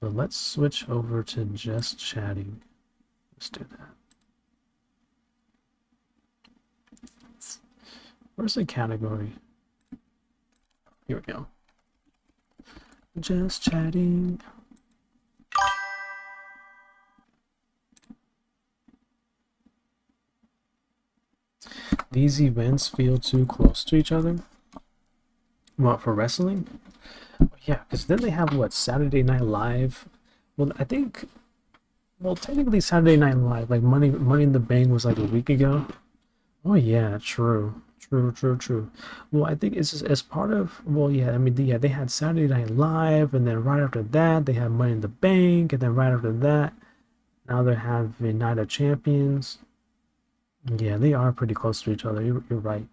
But let's switch over to just chatting. Let's do that. Where's the category? Here we go. Just chatting. These events feel too close to each other. What, for wrestling? Yeah, because then they have what, Saturday Night Live? Well, I think, well, technically Saturday Night Live, like Money in the Bank was like a week ago. Oh yeah, true. True, true, true. Well, I think it's just as part of, well, yeah, I mean, yeah, they had Saturday Night Live, and then right after that, they had Money in the Bank, and then right after that, now they're having Night of Champions. Yeah, they are pretty close to each other. You're right.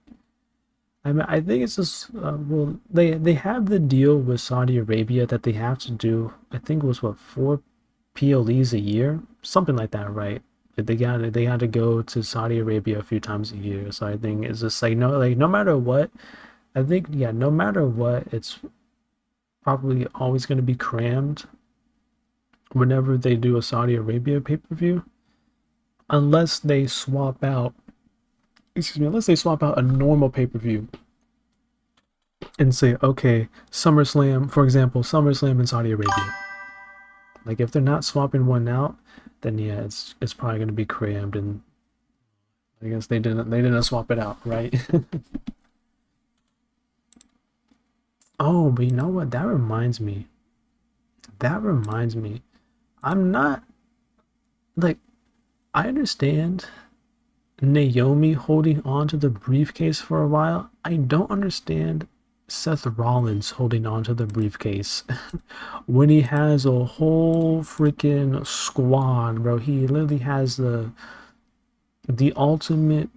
I mean, I think it's just well, they have the deal with Saudi Arabia that they have to do. I think it was what, four PLEs a year, something like that, right? They had to go to Saudi Arabia a few times a year. So I think it's just like no matter what, I think yeah, no matter what, it's probably always going to be crammed whenever they do a Saudi Arabia pay-per-view, unless they swap out. Excuse me, unless they swap out a normal pay-per-view and say, okay, SummerSlam, for example, SummerSlam in Saudi Arabia. Like if they're not swapping one out, then yeah, it's probably gonna be crammed, and I guess they didn't swap it out, right? Oh, but you know what? That reminds me. That reminds me. I'm not like I understand Naomi holding on to the briefcase for a while. I don't understand Seth Rollins holding on to the briefcase when he has a whole freaking squad, bro. He literally has the ultimate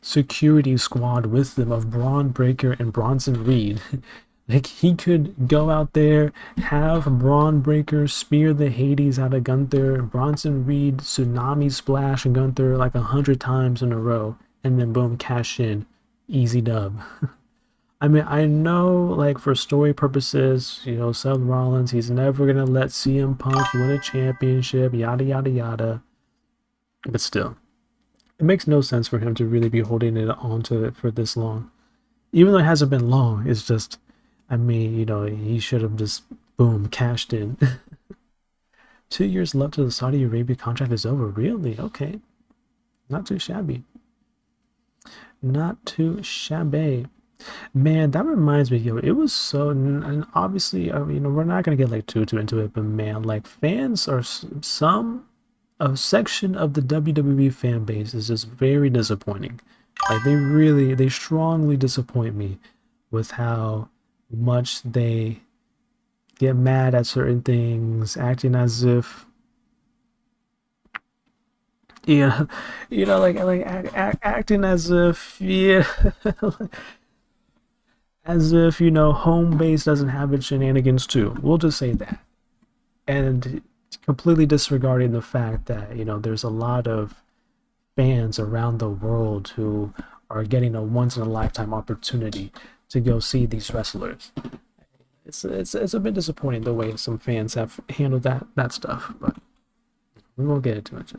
security squad with them of Braun Breaker and Bronson Reed. Like he could go out there, have Braun Breaker spear the Hades out of Gunther, Bronson Reed tsunami splash Gunther like 100 times in a row, and then boom, cash in, easy dub. I mean, I know, like, for story purposes, Seth Rollins, he's never gonna let CM Punk win a championship, yada yada yada. But still, it makes no sense for him to really be holding it onto it for this long. Even though it hasn't been long, it's just, I mean, he should have just boom cashed in. 2 years left till the Saudi Arabia contract is over. Really? Okay, not too shabby. Not too shabby. Man, that reminds me, yo, it was so, and obviously, we're not gonna get like too into it, but man, like fans are some a section of the WWE fan base is just very disappointing. Like they strongly disappoint me with how much they get mad at certain things, acting as if yeah, like acting as if yeah, as if home base doesn't have its shenanigans too. We'll just say that, and completely disregarding the fact that there's a lot of fans around the world who are getting a once in a lifetime opportunity to go see these wrestlers. It's a bit disappointing the way some fans have handled that stuff, but we won't get into it.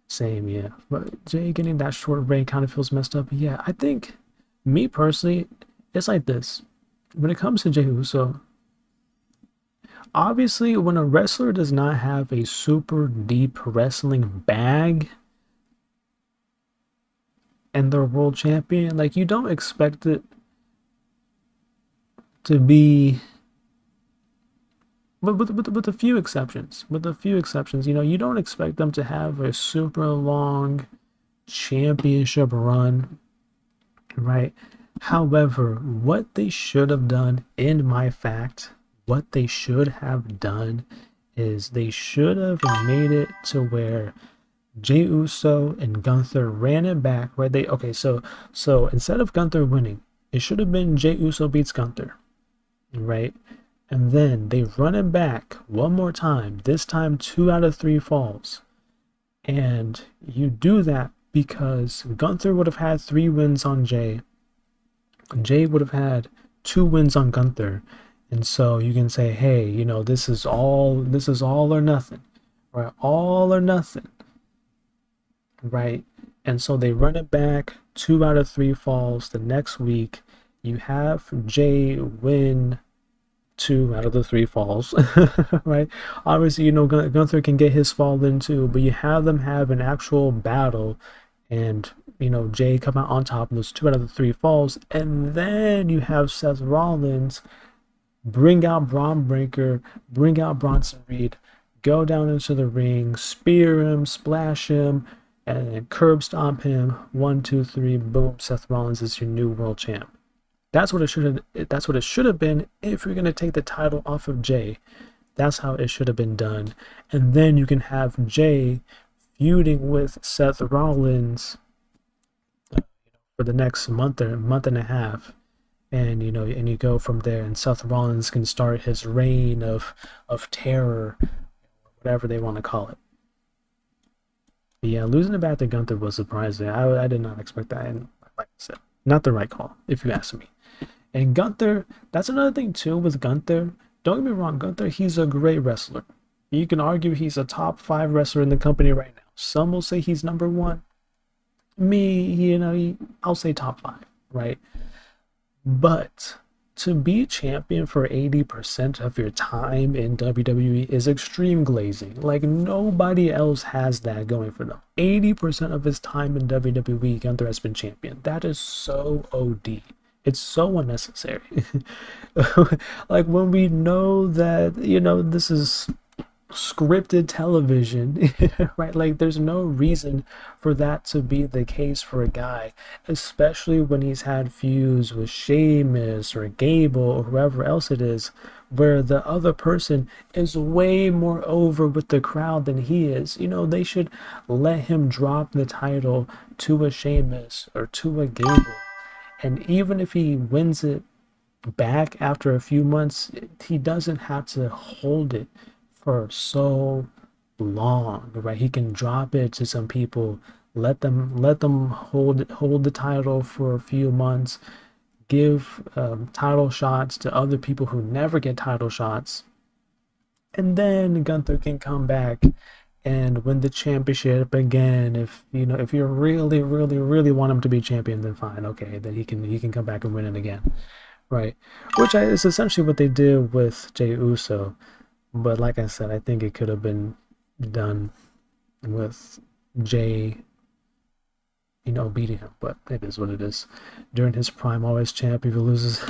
Same, yeah. But Jay getting that short reign kind of feels messed up. Yeah, I think me personally, it's like this. When it comes to Jey Uso, obviously when a wrestler does not have a super deep wrestling bag and they're world champion, like you don't expect it to be, but with a few exceptions, you don't expect them to have a super long championship run, right? However, what they should have done, in my fact, what they should have done is they should have made it to where Jey Uso and Gunther ran it back, right? So instead of Gunther winning, it should have been Jey Uso beats Gunther, right? And then they run it back one more time, this time 2 out of 3 falls. And you do that because Gunther would have had 3 wins on Jey. Jey would have had 2 wins on Gunther. And so you can say, hey, this is all or nothing, right? All or nothing, right? And so they run it back 2 out of 3 falls. The next week, you have Jay win 2 out of the 3 falls, right? Obviously, Gunther can get his fall in too, but you have them have an actual battle, and Jay come out on top of those 2 out of the 3 falls, and then you have Seth Rollins bring out Braun Breaker, bring out Bronson Reed, go down into the ring, spear him, splash him, and curb stomp him. 1, 2, 3, boom! Seth Rollins is your new world champ. That's what it should have. That's what it should have been if you're gonna take the title off of Jay. That's how it should have been done, and then you can have Jay feuding with Seth Rollins for the next month and a half, and you go from there, and Seth Rollins can start his reign of terror, whatever they want to call it. But yeah, losing it back to Gunther was surprising. I did not expect that, and like I said, not the right call if you ask me. And Gunther, that's another thing too with Gunther. Don't get me wrong, Gunther, he's a great wrestler. You can argue he's a top 5 wrestler in the company right now. Some will say he's number 1. Me, I'll say top 5, right? But to be champion for 80% of your time in WWE is extreme glazing. Like, nobody else has that going for them. 80% of his time in WWE, Gunther has been champion. That is so OD. It's so unnecessary. Like, when we know that, this is scripted television, right? Like, there's no reason for that to be the case for a guy, especially when he's had feuds with Sheamus or Gable or whoever else it is, where the other person is way more over with the crowd than he is. They should let him drop the title to a Sheamus or to a Gable. And even if he wins it back after a few months, he doesn't have to hold it for so long, right? He can drop it to some people, let them hold the title for a few months, give title shots to other people who never get title shots, and then Gunther can come back and win the championship again. If you really, really, really want him to be champion, then fine, okay, then he can come back and win it again, right? Which is essentially what they did with Jey Uso. But like I said, I think it could have been done with Jay, beating him. But it is what it is. During his prime, always champ. If he loses,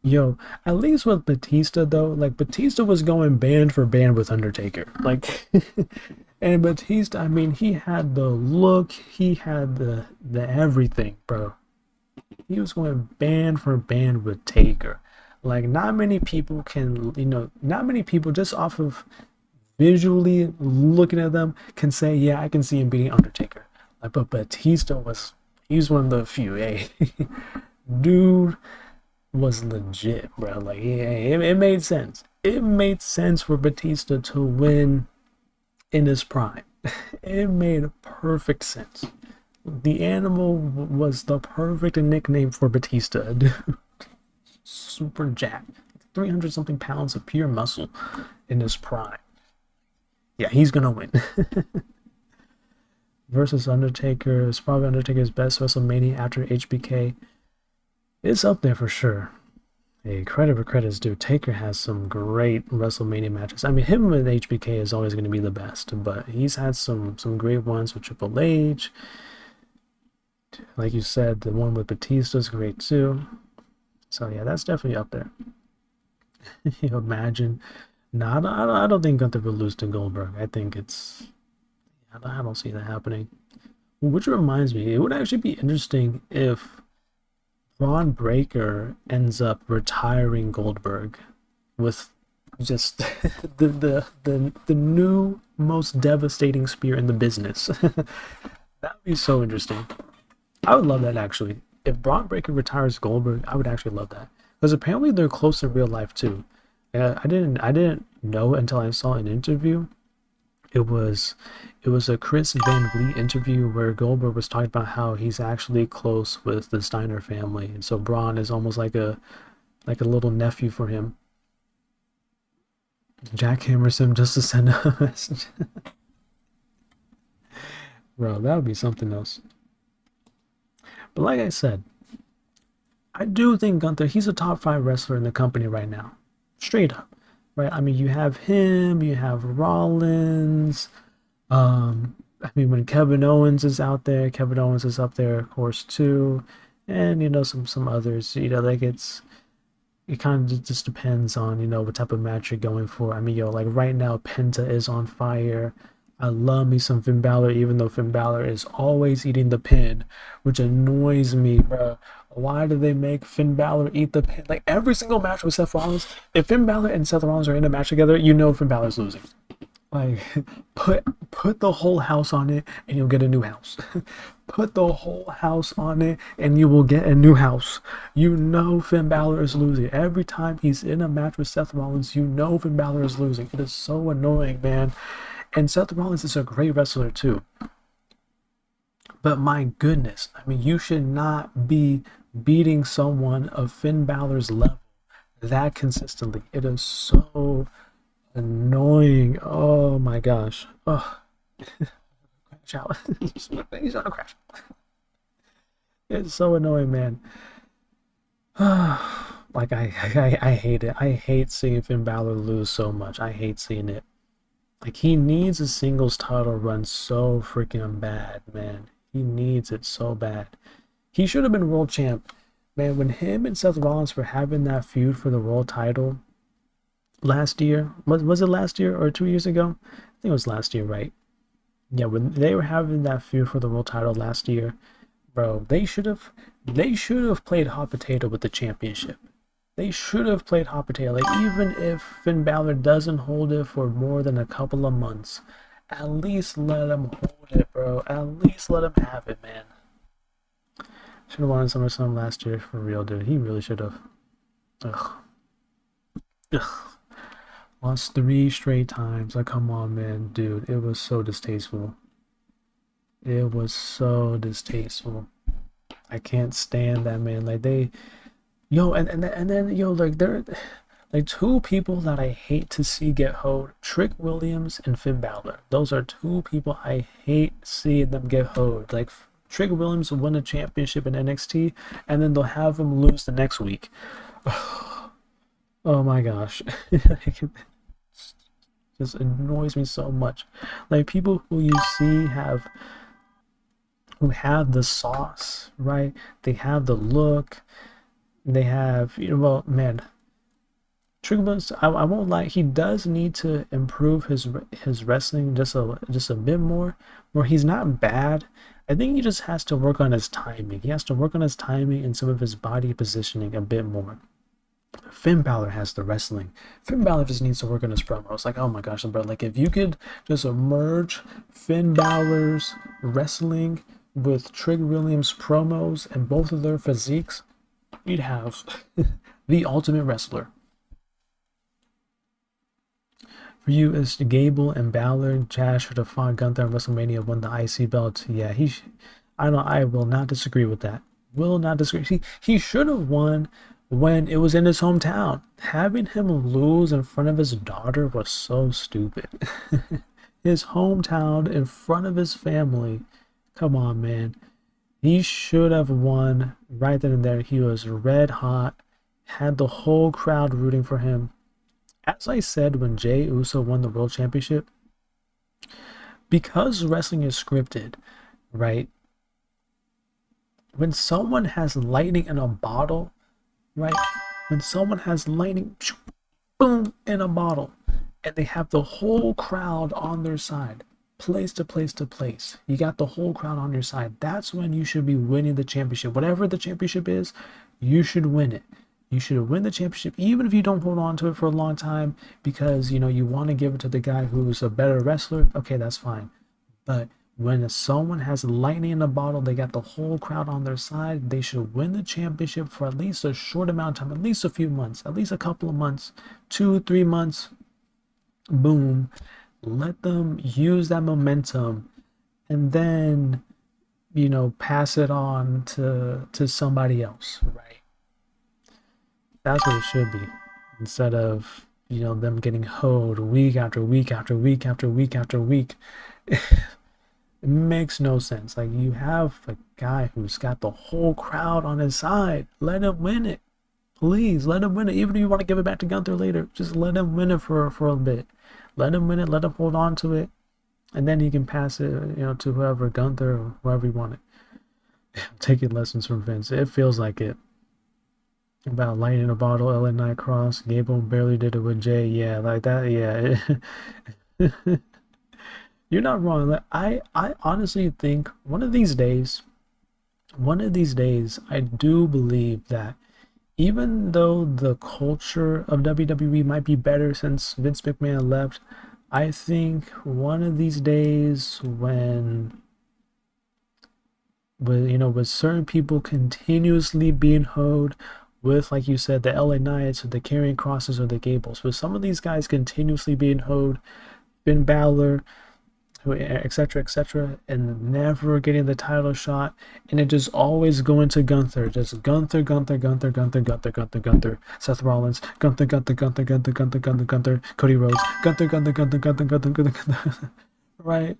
yo, at least with Batista though, like Batista was going band for band with Undertaker, like, and Batista, I mean, he had the look, he had the everything, bro. He was going band for band with Taker. Like, not many people can, not many people just off of visually looking at them can say, yeah, I can see him beating Undertaker. Like, but Batista he's one of the few. Hey, dude was legit, bro. Like, yeah, it made sense. It made sense for Batista to win in his prime. It made perfect sense. The Animal was the perfect nickname for Batista, dude. Super jacked, 300 something pounds of pure muscle in his prime. Yeah, he's gonna win. Versus Undertaker is probably Undertaker's best WrestleMania after HBK. It's up there for sure. Hey, credit where credit's due. Taker has some great WrestleMania matches. I mean, him with HBK is always going to be the best, but he's had some great ones with Triple H. Like you said, the one with Batista is great too. So yeah, that's definitely up there. You imagine? No, I don't think Gunther will lose to Goldberg. I think I don't see that happening. Which reminds me, it would actually be interesting if Braun Breaker ends up retiring Goldberg with just the new most devastating spear in the business. That would be so interesting. I would love that actually. If Braun Breaker retires Goldberg, I would actually love that, because apparently they're close in real life too. I didn't know until I saw an interview. It was a Chris Van Vliet interview where Goldberg was talking about how he's actually close with the Steiner family, and so Braun is almost like like a little nephew for him. Jackhammers him just to send a message. Bro, that would be something else. But like I said, I do think Gunther, he's a top 5 wrestler in the company right now. Straight up. Right? I mean, you have him, you have Rollins. I mean, when Kevin Owens is out there, Kevin Owens is up there, of course, too. And, some others, like it kind of just depends on, what type of match you're going for. I mean, like right now, Penta is on fire. I love me some Finn Balor, even though Finn Balor is always eating the pin, which annoys me, bro. Why do they make Finn Balor eat the pin? Like every single match with Seth Rollins, if Finn Balor and Seth Rollins are in a match together, Finn Balor's losing. Like, put the whole house on it, and you'll get a new house. Put the whole house on it, and you will get a new house. Finn Balor is losing every time he's in a match with Seth Rollins. Finn Balor is losing. It is so annoying, man. And Seth Rollins is a great wrestler too. But my goodness, I mean, you should not be beating someone of Finn Balor's level that consistently. It is so annoying. Oh my gosh. Oh. Crash out. He's gonna crash. It's so annoying, man. Like I hate it. I hate seeing Finn Balor lose so much. I hate seeing it. Like he needs a singles title run so freaking bad, man. He needs it so bad. He should have been world champ. Man, when him and Seth Rollins were having that feud for the world title last year, was it last year or 2 years ago? I think it was last year, right? Yeah, when they were having that feud for the world title last year, bro, they should have played hot potato with the championship. They should have played hot potato. Like even if Finn Balor doesn't hold it for more than a couple of months, at least let him hold it, bro. At least let him have it, man. Should have won SummerSlam last year for real, dude. He really should have. Ugh. Ugh. Lost 3 straight times. Like, come on, man, dude. It was so distasteful. It was so distasteful. I can't stand that, man. Like and then like there, like 2 people that I hate to see get hoed: Trick Williams and Finn Balor. Those are 2 people I hate seeing them get hoed. Like Trick Williams will win a championship in NXT, and then they'll have him lose the next week. Oh my gosh. Just annoys me so much. Like people who you see who have the sauce, right? They have the look. They have, well, man, Trick Williams, I won't lie, he does need to improve his wrestling just a bit more. Where he's not bad. I think he just has to work on his timing. He has to work on his timing and some of his body positioning a bit more. Finn Balor has the wrestling. Finn Balor just needs to work on his promos. Like, oh my gosh, bro, like if you could just merge Finn Balor's wrestling with Trick Williams' promos and both of their physiques, you'd have the ultimate wrestler. For you, it's Gable and Balor. Chad should have fought Gunther in WrestleMania, won the IC belt. Yeah, I will not disagree with that. Will not disagree. He should have won when it was in his hometown. Having him lose in front of his daughter was so stupid. His hometown in front of his family. Come on, man. He should have won right then and there. He was red hot, had the whole crowd rooting for him. As I said when Jey Uso won the World Championship, because wrestling is scripted, right? When someone has lightning in a bottle, right? When someone has lightning, boom, in a bottle, and they have the whole crowd on their side, place to place to place, you got the whole crowd on your side. That's when you should be winning the championship. Whatever the championship is, you should win it. You should win the championship, even if you don't hold on to it for a long time, because you want to give it to the guy who's a better wrestler. Okay, that's fine. But when someone has lightning in a bottle, they got the whole crowd on their side, they should win the championship for at least a short amount of time, at least a few months, at least a couple of months, 2-3 months. Boom. Let them use that momentum, and then pass it on to somebody else, right? That's what it should be. Instead of, them getting hoed week after week after week after week after week. It makes no sense. Like, you have a guy who's got the whole crowd on his side. Let him win it. Please let him win it. Even if you want to give it back to Gunther later, just let him win it for a bit. Let him win it. Let him hold on to it, and then he can pass it, to whoever, Gunther or whoever you want it. Taking lessons from Vince. It feels like it. About lightning a bottle, LA Knight Cross. Gable barely did it with Jay. Yeah, like that. Yeah. You're not wrong. Like, I honestly think one of these days, I do believe that even though the culture of WWE might be better since Vince McMahon left, I think one of these days with certain people continuously being hoed with, like you said, the LA Knights or the Karrion Crosses or the Gables, with some of these guys continuously being hoed, Finn Balor, etc., and never getting the title shot, and it just always going to Gunther, just Gunther, Seth Rollins, Gunther, Cody Rhodes, Gunther, right?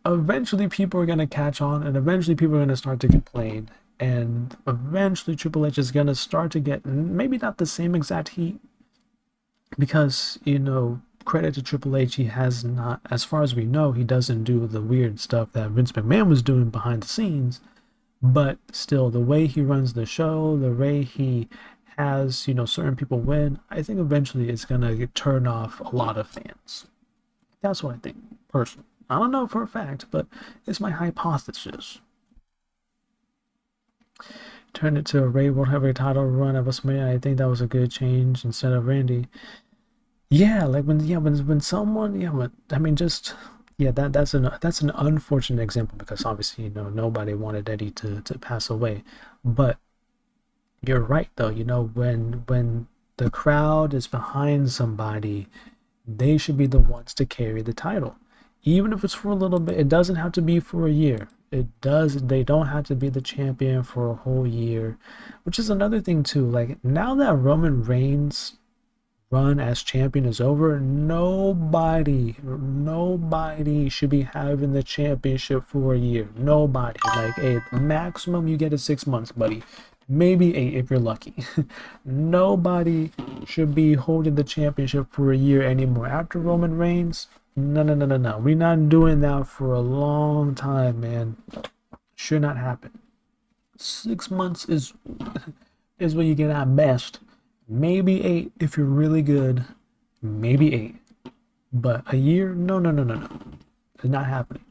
Eventually, people are gonna catch on, and eventually, people are gonna start to complain, and eventually, Triple H is gonna start to get maybe not the same exact heat, because credit to Triple H, he has not, as far as we know, he doesn't do the weird stuff that Vince McMahon was doing behind the scenes. But still, the way he runs the show, the way he has certain people win, I think eventually it's gonna turn off a lot of fans. That's what I think personally. I don't know for a fact, but it's my hypothesis. Turn it to a Ray World Heavyweight title run at WrestleMania. I think that was a good change instead of Randy. Yeah, like when someone, I mean, just, yeah, that's an unfortunate example, because obviously nobody wanted Eddie to pass away. But you're right, though. When the crowd is behind somebody, they should be the ones to carry the title, even if it's for a little bit. It doesn't have to be for a year. They don't have to be the champion for a whole year, which is another thing too. Like, now that Roman Reigns run as champion is over, nobody should be having the championship for a year. Nobody. Like, a maximum you get is 6 months, buddy. Maybe 8 if you're lucky. Nobody should be holding the championship for a year anymore. After Roman Reigns, no. We're not doing that for a long time, man. Should not happen. 6 months is when you get at best. Maybe 8 if you're really good. Maybe 8. But a year? No. It's not happening.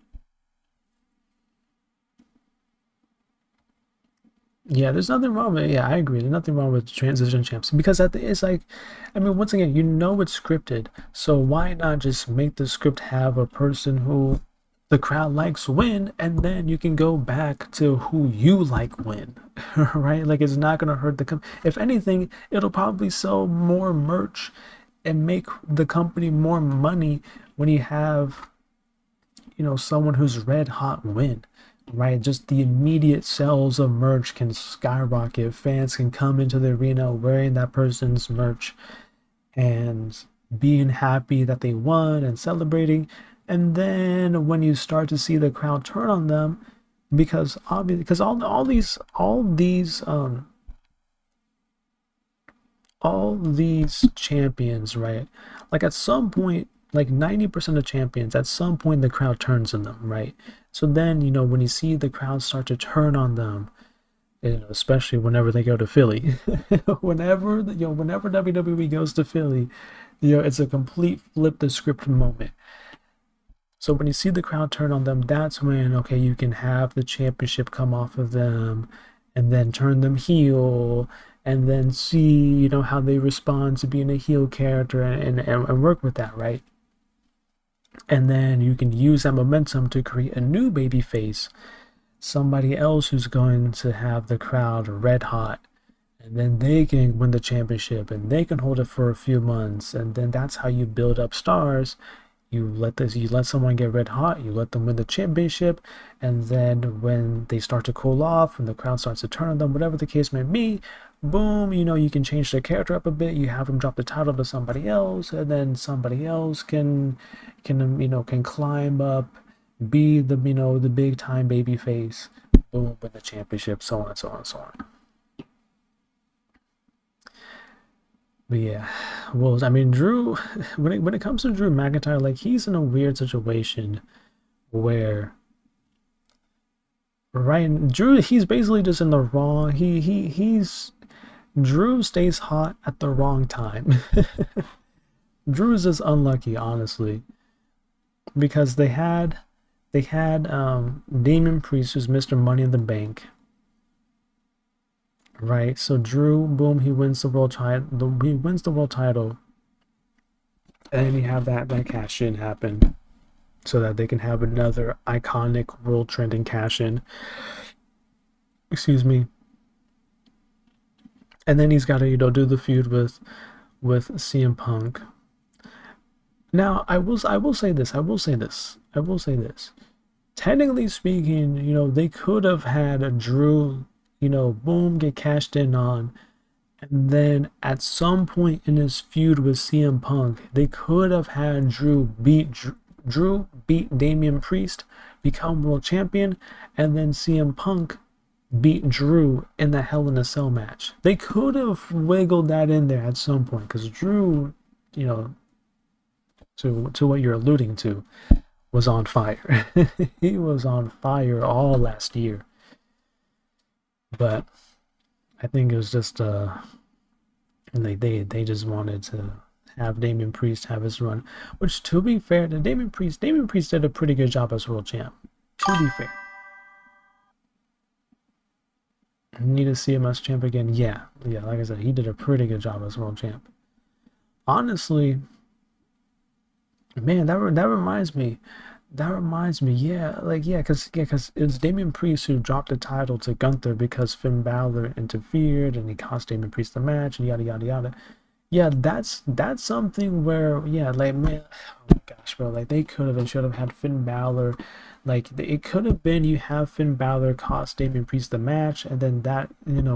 Yeah, there's nothing wrong with it. Yeah, I agree. There's nothing wrong with transition champs, because it's like, I mean, once again, it's scripted. So why not just make the script have a person who the crowd likes win, and then you can go back to who you like win, right? Like, it's not gonna hurt if anything, it'll probably sell more merch and make the company more money when you have someone who's red hot win, right? Just the immediate sales of merch can skyrocket. Fans can come into the arena wearing that person's merch and being happy that they won and celebrating. And then when you start to see the crowd turn on them, because obviously, because all these champions, right? Like, at some point, like 90% of champions, at some point the crowd turns on them, right? So then, when you see the crowd start to turn on them, especially whenever they go to Philly, whenever WWE goes to Philly, it's a complete flip the script moment. So when you see the crowd turn on them, that's when, okay, you can have the championship come off of them and then turn them heel, and then see, how they respond to being a heel character, and work with that, right? And then you can use that momentum to create a new baby face, somebody else who's going to have the crowd red hot, and then they can win the championship and they can hold it for a few months, and then that's how you build up stars. You let someone get red hot, you let them win the championship, and then when they start to cool off, when the crowd starts to turn on them, whatever the case may be, boom, you can change their character up a bit. You have them drop the title to somebody else, and then somebody else can climb up, be the big time baby face, boom, win the championship, so on and so on and so on. But yeah, well, I mean, Drew, when it comes to Drew McIntyre, like he's in a weird situation where right Drew, he's basically just in the wrong. He's Drew stays hot at the wrong time. Drew's just unlucky, honestly, because they had Damon Priest, who's Mr. Money in the Bank, right? So Drew, boom, he wins the world title. He wins the world title, and then you have that cash in happen, so that they can have another iconic world trending cash in. Excuse me. And then he's got to do the feud with CM Punk. Now I will say this. Technically speaking, they could have had a Drew, boom, get cashed in on, and then at some point in his feud with CM Punk, they could have had Drew beat Damian Priest, become world champion, and then CM Punk beat Drew in the Hell in a Cell match. They could have wiggled that in there at some point because Drew, you know, to what you're alluding to, was on fire. He was on fire all last year. But I think it was just they just wanted to have Damian Priest have his run. Which, to be fair to Damian Priest did a pretty good job as world champ. To be fair. Need to see him as champ again? Yeah, like I said, he did a pretty good job as world champ. Honestly, man, that reminds me. That reminds me, because it's Damian Priest who dropped the title to Gunther because Finn Balor interfered and he cost Damian Priest the match and yada yada yada. Yeah, that's something where, yeah, like, man, oh my gosh, bro, like they could have and should have had Finn Balor, like it could have been you have Finn Balor cost Damian Priest the match, and then that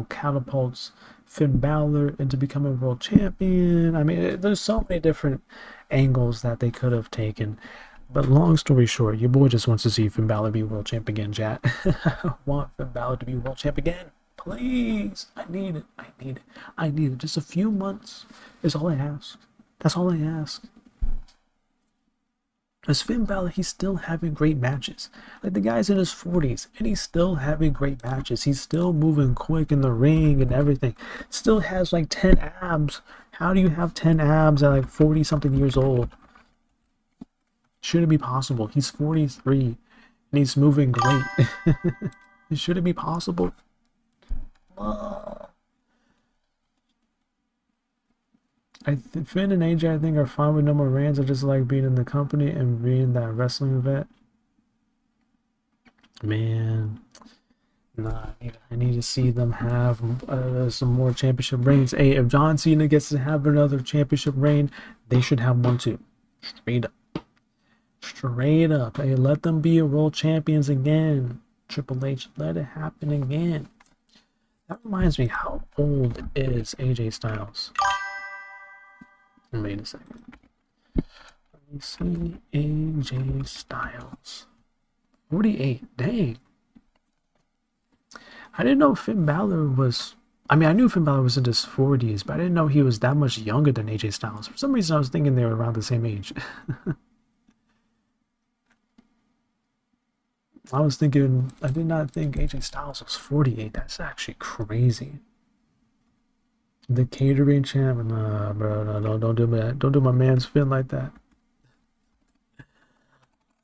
catapults Finn Balor into becoming world champion. I mean, there's so many different angles that they could have taken. But long story short, your boy just wants to see Finn Balor be world champ again, chat. I want Finn Balor to be world champ again. Please. I need it. I need it. I need it. Just a few months is all I ask. That's all I ask. As Finn Balor, he's still having great matches. Like, the guy's in his 40s, and he's still having great matches. He's still moving quick in the ring and everything. Still has like 10 abs. How do you have 10 abs at like 40 something years old? Should it be possible? He's 43 and he's moving great. Should it be possible? Finn and AJ, I think, are fine with no more reigns. I just like being in the company and being that wrestling event. Man, nah, I need to see them have some more championship reigns. Hey, if John Cena gets to have another championship reign, they should have one too. Straight up. Straight up. Hey, let them be world champions again. Triple H, let it happen again. That reminds me, how old is AJ Styles? Wait a second. Let me see. AJ Styles. 48. Dang. I didn't know Finn Balor was... I mean, I knew Finn Balor was in his 40s, but I didn't know he was that much younger than AJ Styles. For some reason, I was thinking they were around the same age. I did not think AJ Styles was 48. That's actually crazy. The catering champ, nah, bro, no, don't do that. Don't do my man's Finn like that.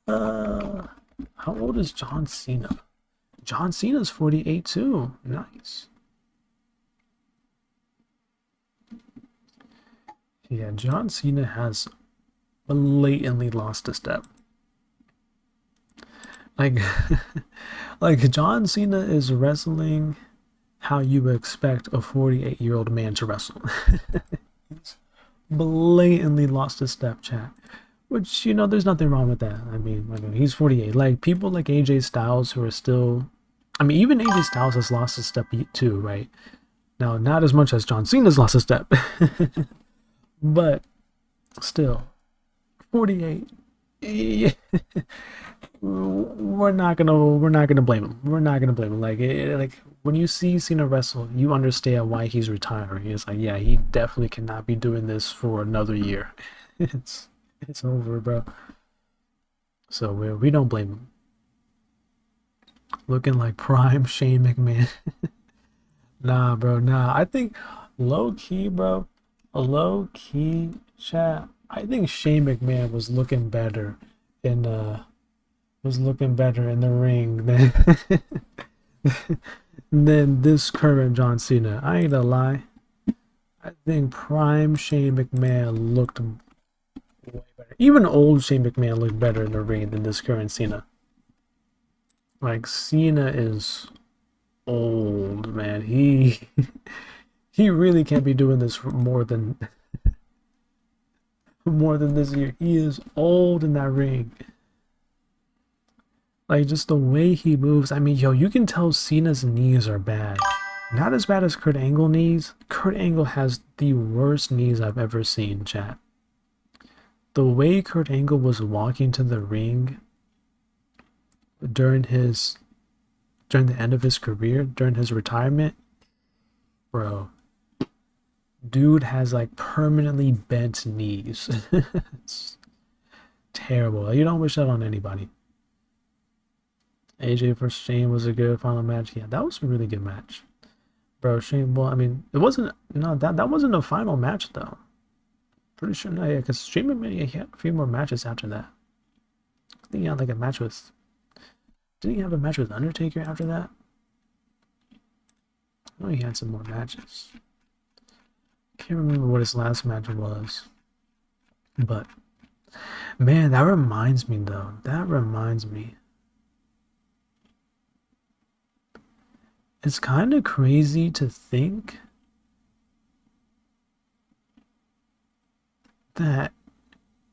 How old is John Cena? John Cena's 48 too. Nice. Yeah, John Cena has blatantly lost a step. Like, like John Cena is wrestling how you would expect a 48-year-old man to wrestle. He's blatantly lost his step, chat. which there's nothing wrong with that. I mean, he's 48. Like people like AJ Styles who are still, I mean, even AJ Styles has lost a step too, right? Now, not as much as John Cena's lost a step, but still, 48. Yeah, we're not gonna blame him. We're not gonna blame him. Like when you see Cena wrestle, you understand why he's retiring. It's like, yeah, he definitely cannot be doing this for another year. It's it's over, bro. So we don't blame him. Looking like prime Shane McMahon. Nah, bro, nah. I think low key, bro, a low key chat. I think Shane McMahon in was looking better in the ring than than this current John Cena. I ain't gonna lie. I think prime Shane McMahon looked way better. Even old Shane McMahon looked better in the ring than this current Cena. Like Cena is old, man. He really can't be doing this for more than this year. He is old in that ring. Like just the way he moves. I mean, yo, you can tell Cena's knees are bad. Not as bad as Kurt Angle knees. Kurt Angle has the worst knees I've ever seen, chat. The way Kurt Angle was walking to the ring during his during the end of his career, during his retirement, bro, dude has like permanently bent knees. It's terrible. You don't wish that on anybody. AJ versus Shane was a good final match. Yeah, that was a really good match, bro. Shane. Well, I mean, it wasn't. No, that wasn't a final match though. Pretty sure. No, yeah, because Shane McMahon, he had a few more matches after that. I think he had like a match with. Didn't he have a match with Undertaker after that? I know he had some more matches. Can't remember what his last match was. But man, that reminds me though. That reminds me. It's kind of crazy to think that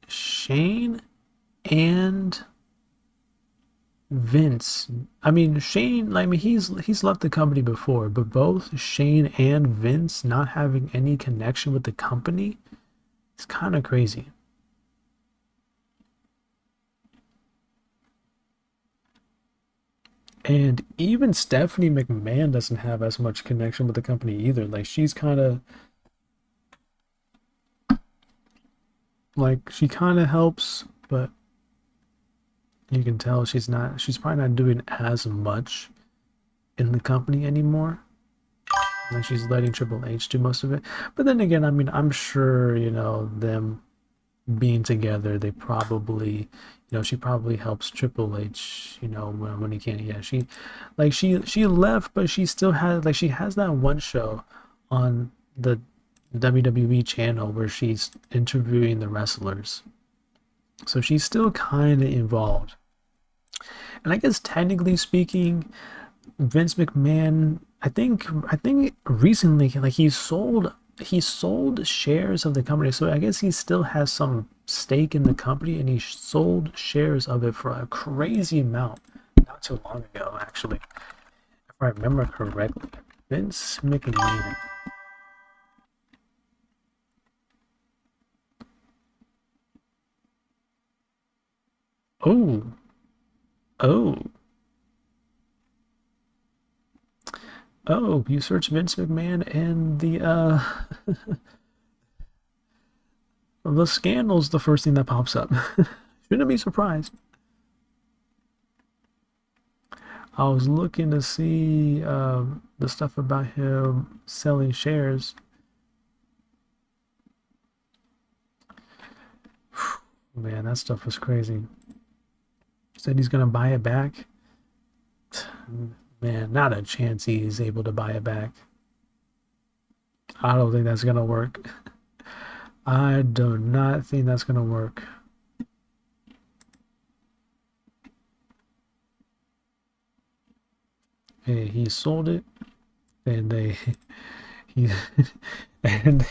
Shane and Vince. I mean, Shane. I mean, he's left the company before, but both Shane and Vince not having any connection with the company is kind of crazy. And even Stephanie McMahon doesn't have as much connection with the company either. Like she's kind of like she kind of helps, but you can tell she's probably not doing as much in the company anymore. Like she's letting Triple H do most of it. But then again, I mean, I'm sure, them being together, they probably, she probably helps Triple H, when he can. Yeah, she left, but she still has like she has that one show on the WWE channel where she's interviewing the wrestlers. So she's still kind of involved. And I guess technically speaking, Vince McMahon, I think recently like he sold shares of the company. So I guess he still has some stake in the company and he sold shares of it for a crazy amount not too long ago actually. If I remember correctly. Vince McMahon. Oh, oh, oh, you search Vince McMahon and the scandal's the first thing that pops up. Shouldn't be surprised. I was looking to see the stuff about him selling shares. Man, that stuff was crazy. Said he's gonna buy it back. Man, not a chance he's able to buy it back. I don't think that's gonna work. I do not think that's gonna work. Hey, he sold it, and they he and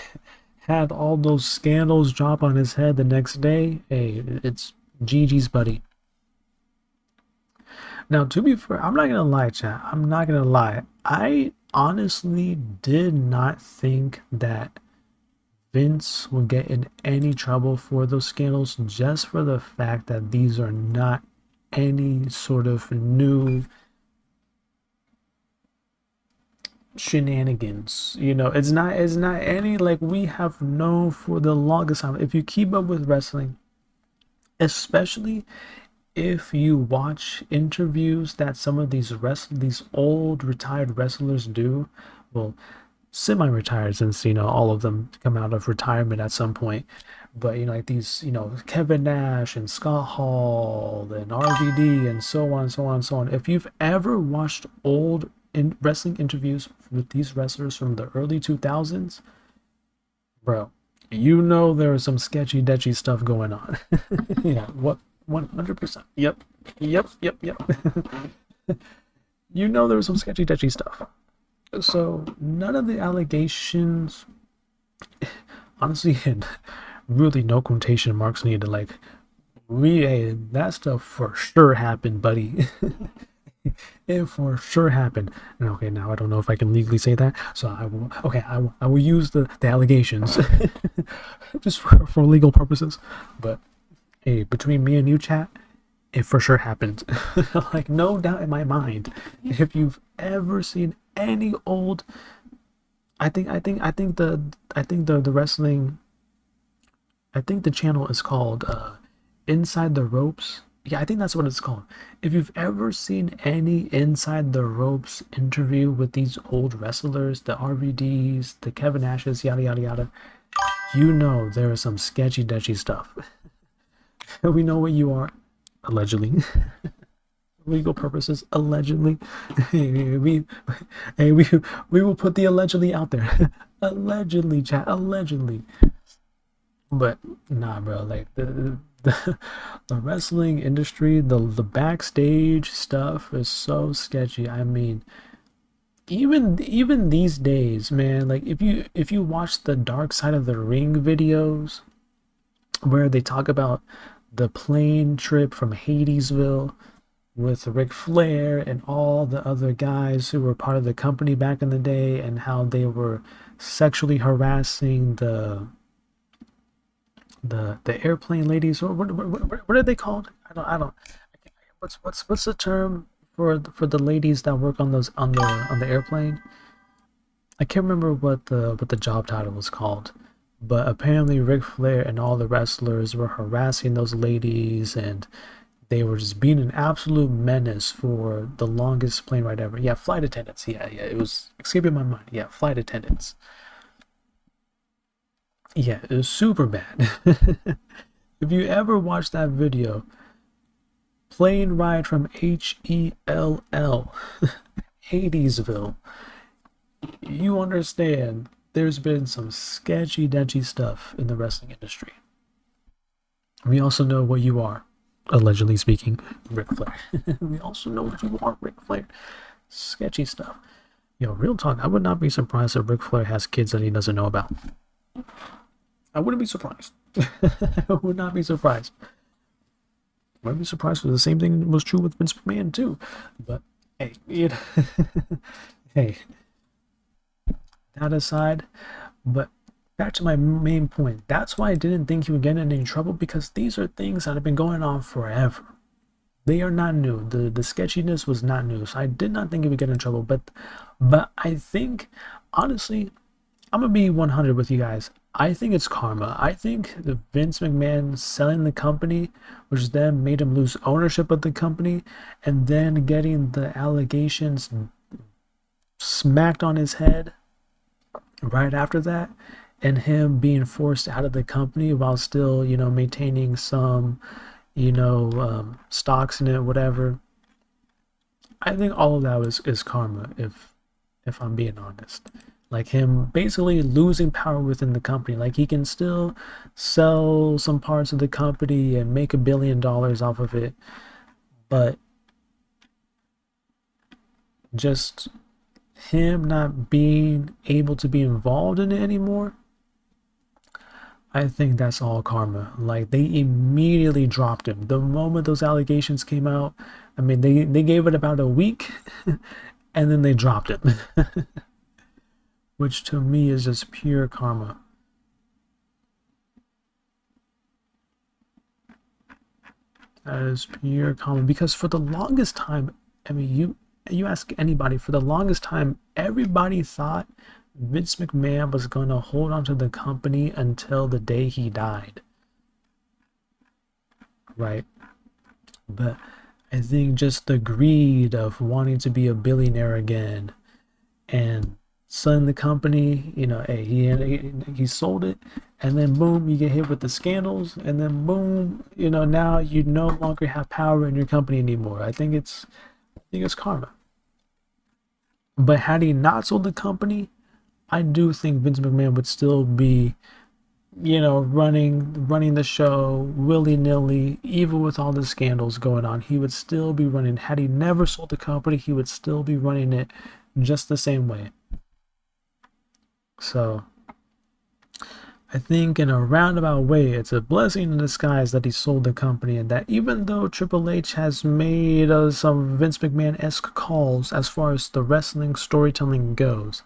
had all those scandals drop on his head the next day, hey, it's GG's, buddy. Now, to be fair, I'm not gonna lie, chat. I'm not gonna lie. I honestly did not think that Vince would get in any trouble for those scandals, just for the fact that these are not any sort of new shenanigans. It's not any, like, we have known for the longest time. If you keep up with wrestling, especially if you watch interviews that some of these old retired wrestlers do, well, semi-retired, since all of them come out of retirement at some point, but like these, Kevin Nash and Scott Hall and RVD and so on and so on and so on. If you've ever watched old wrestling interviews with these wrestlers from the early 2000s, bro, there was some sketchy detchy stuff going on. Yeah, what, 100%. Yep, yep, yep, yep. There was some sketchy detchy stuff. So none of the allegations, honestly, and really no quotation marks needed. Like, that stuff for sure happened, buddy. It for sure happened. And okay, now I don't know if I can legally say that, so I will use the allegations just for legal purposes. But hey, between me and you, chat, it for sure happened. Like, no doubt in my mind. If you've ever seen any old, I think the wrestling, I think the channel is called Inside the Ropes. Yeah, I think that's what it's called. If you've ever seen any Inside the Ropes interview with these old wrestlers, the RVDs, the Kevin Ashes, yada yada yada, there is some sketchy detchy stuff. We know what you are, allegedly. Legal purposes, allegedly. we will put the allegedly out there. Allegedly, chat, allegedly. But nah, bro, like the wrestling industry, the backstage stuff is so sketchy. I mean, even these days, man, like if you watch the Dark Side of the Ring videos where they talk about the plane trip from Hadesville with Ric Flair and all the other guys who were part of the company back in the day, and how they were sexually harassing the airplane ladies. What are they called? I don't. What's the term for the ladies that work on those on the airplane? I can't remember what the job title was called, but apparently Ric Flair and all the wrestlers were harassing those ladies, and they were just being an absolute menace for the longest plane ride ever. Yeah, flight attendants. Yeah, it was escaping my mind. Yeah, flight attendants. Yeah, it was super bad. If you ever watched that video, plane ride from Hell, Hadesville, you understand there's been some sketchy, detchy stuff in the wrestling industry. We also know what you are, allegedly speaking, Ric Flair. We also know what you are, Ric Flair. Sketchy stuff. Yo, real talk, I would not be surprised if Ric Flair has kids that he doesn't know about. I wouldn't be surprised. I would not be surprised. I would be surprised if the same thing was true with Vince McMahon too. But hey, hey, that aside, but back to my main point. That's why I didn't think he would get in any trouble, because these are things that have been going on forever. They are not new. The sketchiness was not new. So I did not think he would get in trouble. But I think, honestly, I'm gonna be 100 with you guys. I think it's karma. I think the Vince McMahon selling the company, which then made him lose ownership of the company, and then getting the allegations smacked on his head right after that, and him being forced out of the company while still, maintaining some, stocks in it, whatever. I think all of that is karma, if I'm being honest. Like, him basically losing power within the company. Like, he can still sell some parts of the company and make $1 billion off of it, but just him not being able to be involved in it anymore, I think that's all karma. Like they immediately dropped him the moment those allegations came out. I mean, they gave it about a week, and then they dropped him, which to me is just pure karma. That is pure karma because for the longest time, I mean, you ask anybody, for the longest time, everybody thought Vince McMahon was going to hold on to the company until the day he died, right? But I think just the greed of wanting to be a billionaire again and selling the company, hey, he sold it, and then boom, you get hit with the scandals, and then boom, now you no longer have power in your company anymore. I think it's karma. But had he not sold the company, I do think Vince McMahon would still be, running the show willy nilly, even with all the scandals going on. He would still be running. Had he never sold the company, he would still be running it just the same way. So I think in a roundabout way, it's a blessing in disguise that he sold the company, and that even though Triple H has made some Vince McMahon-esque calls as far as the wrestling storytelling goes,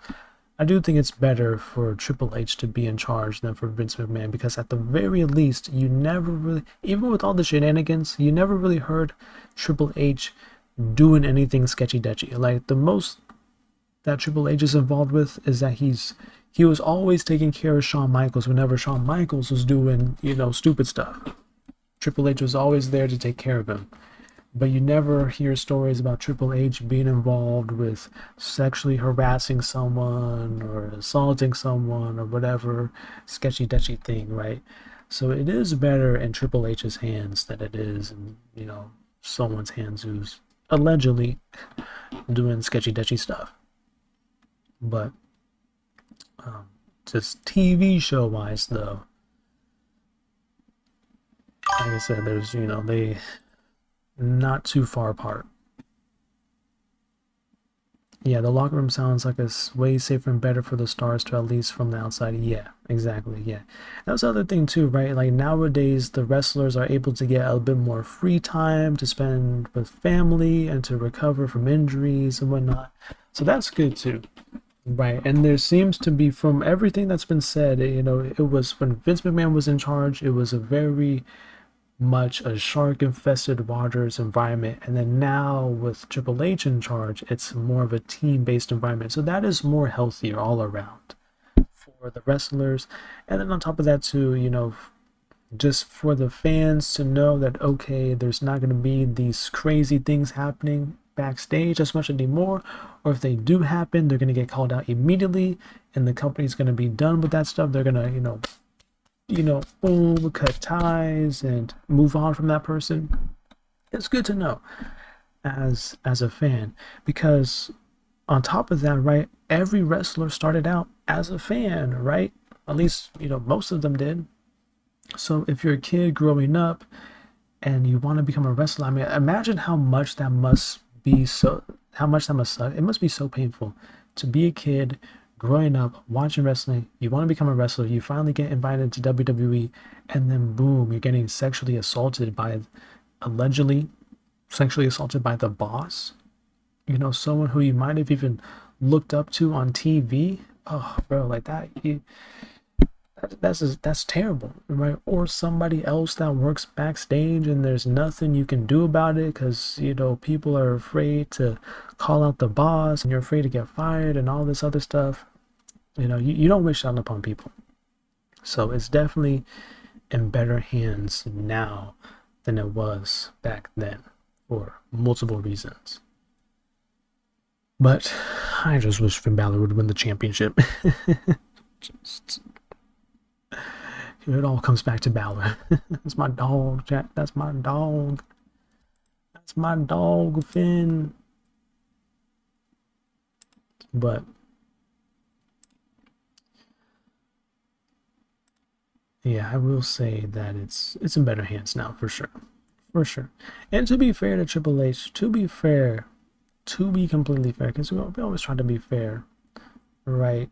I do think it's better for Triple H to be in charge than for Vince McMahon, because at the very least, you never really, even with all the shenanigans, you never really heard Triple H doing anything sketchy detchy. Like the most that Triple H is involved with is that he was always taking care of Shawn Michaels whenever Shawn Michaels was doing, stupid stuff. Triple H was always there to take care of him. But you never hear stories about Triple H being involved with sexually harassing someone or assaulting someone or whatever sketchy detchy thing, right? So it is better in Triple H's hands than it is in, someone's hands who's allegedly doing sketchy detchy stuff. But just TV show wise, though, like I said, there's, they not too far apart. Yeah, the locker room sounds like it's way safer and better for the stars to, at least from the outside. Yeah, exactly. Yeah. That's the other thing too, right? Like nowadays the wrestlers are able to get a bit more free time to spend with family and to recover from injuries and whatnot. So that's good too. Right. And there seems to be, from everything that's been said, it was when Vince McMahon was in charge, it was a very much a shark infested waters environment, and then now with Triple H in charge, it's more of a team based environment, so that is more healthier all around for the wrestlers. And then on top of that too, just for the fans to know that, okay, there's not going to be these crazy things happening backstage as much anymore, or if they do happen, they're going to get called out immediately, and the company's going to be done with that stuff. They're going to boom, cut ties and move on from that person. It's good to know as a fan, because on top of that, right, every wrestler started out as a fan, right? At least, most of them did. So if you're a kid growing up and you want to become a wrestler, I mean, imagine how much that must suck. It must be so painful to be a kid growing up watching wrestling. You want to become a wrestler, you finally get invited to WWE, and then boom, you're getting allegedly sexually assaulted by the boss, someone who you might have even looked up to on TV. Oh bro, like that's terrible, right? Or somebody else that works backstage and there's nothing you can do about it because people are afraid to call out the boss and you're afraid to get fired and all this other stuff. You don't wish that upon people. So it's definitely in better hands now than it was back then for multiple reasons. But I just wish Finn Balor would win the championship. Just, it all comes back to Balor. That's my dog, Jack. That's my dog. That's my dog, Finn. But yeah, I will say that it's in better hands now, for sure. For sure. And to be fair to Triple H, to be completely fair, because we always try to be fair, right?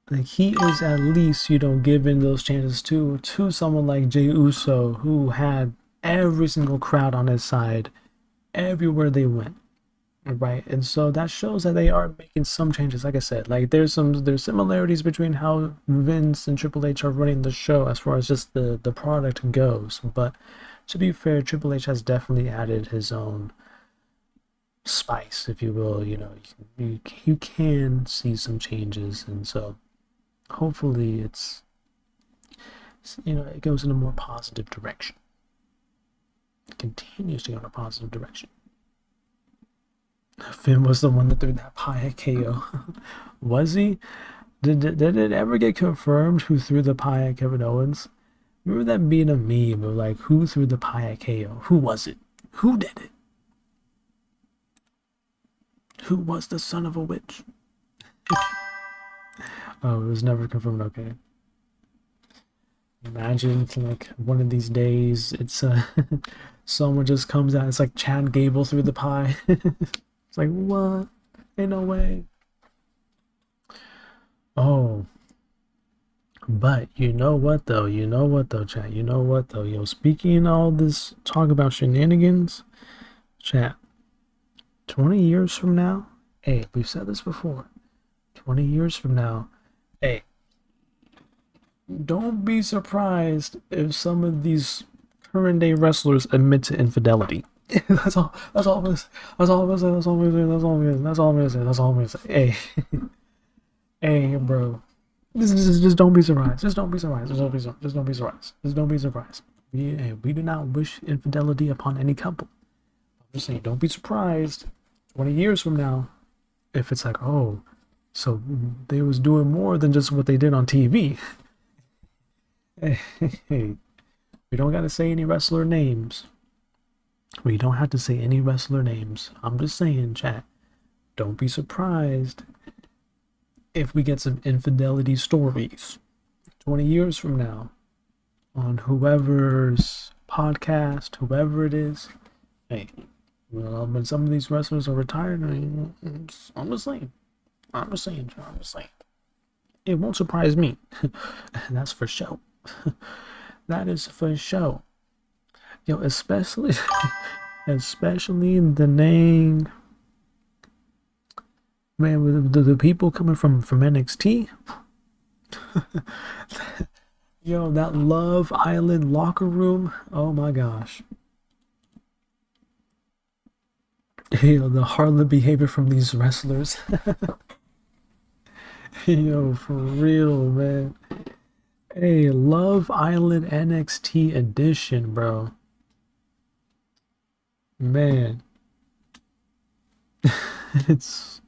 Like he is at least, giving those chances to someone like Jey Uso, who had every single crowd on his side everywhere they went. Right. And so that shows that they are making some changes. Like I said, like there's similarities between how Vince and Triple H are running the show as far as just the product goes. But to be fair, Triple H has definitely added his own spice, if you will. You can see some changes, and so hopefully it goes in a more positive direction. It continues to go in a positive direction. Finn was the one that threw that pie at KO. Was he? Did it ever get confirmed who threw the pie at Kevin Owens? Remember that being a meme of like, who threw the pie at KO? Who was it? Who did it? Who was the son of a witch? Oh, it was never confirmed. Okay. Imagine like one of these days, it's someone just comes out. It's like Chad Gable threw the pie. It's like, what? Ain't no way. Oh, but you know what though? Chat. You know what though? Speaking all this talk about shenanigans, chat. 20 years from now, hey, we've said this before. 20 years from now, hey, don't be surprised if some of these current day wrestlers admit to infidelity. That's all. That's all. That's all I'm gonna say. That's all I'm gonna say. That's all I'm gonna say. That's all I'm gonna say. That's all I'm gonna say. Hey, hey, bro. Just don't be surprised. Just don't be surprised. Just don't be surprised. Just don't be surprised. Just don't be surprised. We do not wish infidelity upon any couple. I'm just saying, don't be surprised 20 years from now if it's like, oh, so they was doing more than just what they did on TV. Hey, we don't got to say any wrestler names. We don't have to say any wrestler names. I'm just saying, chat, don't be surprised if we get some infidelity stories 20 years from now on whoever's podcast, whoever it is. Hey, well, when some of these wrestlers are retired, I'm just saying. I'm just saying. It won't surprise me. That's for sure. That is for sure. Yo, especially the name, man, with the people coming from NXT. Yo, that Love Island locker room. Oh my gosh. Yo, the Harlem behavior from these wrestlers. Yo, for real, man. Hey, Love Island NXT edition, bro. Man. It's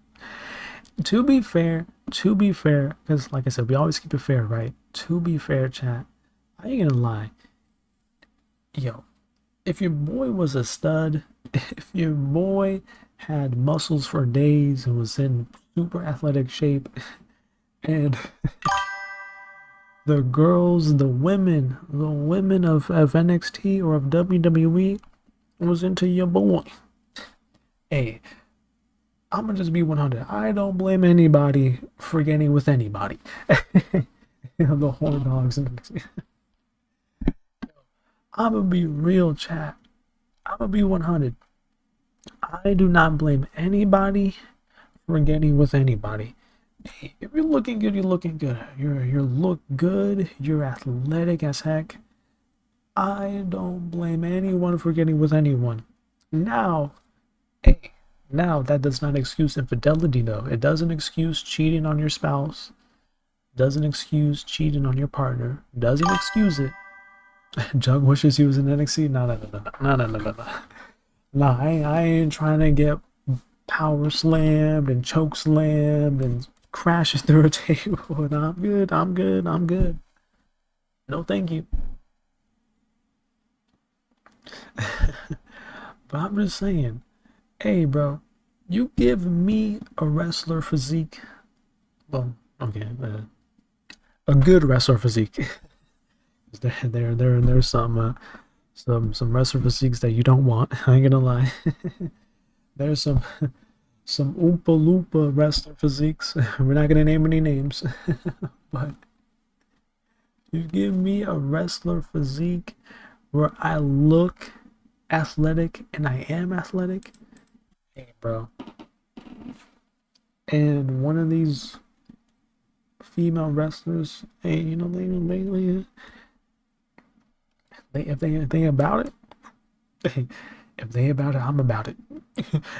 to be fair, because like I said, we always keep it fair, right? To be fair, chat, I ain't gonna lie. Yo, if your boy was a stud, if your boy had muscles for days and was in super athletic shape, and the girls, the women of NXT or of WWE was into your boy, hey, I'm gonna just be 100. I don't blame anybody for getting with anybody. The horn dogs. I'm gonna be real, chat. I'm gonna be 100. I do not blame anybody for getting with anybody. Hey, if you're looking good, you're looking good. You look good. You're athletic as heck. I don't blame anyone for getting with anyone. Now, hey, now that does not excuse infidelity, though. It doesn't excuse cheating on your spouse. Doesn't excuse cheating on your partner. Doesn't excuse it. Jug wishes he was in NXT. No. Nah, I ain't trying to get power slammed and choke slammed and crashes through a table. And I'm good. No, thank you. But I'm just saying, hey, bro, you give me a wrestler physique. Well, okay, a good wrestler physique. There's some wrestler physiques that you don't want. I ain't gonna lie. there's some some Oompa Loompa wrestler physiques. We're not gonna name any names, but you give me a wrestler physique where I look athletic and I am athletic, hey, bro. And one of these female wrestlers, hey, you know, if they about it, hey, if they about it, I'm about it.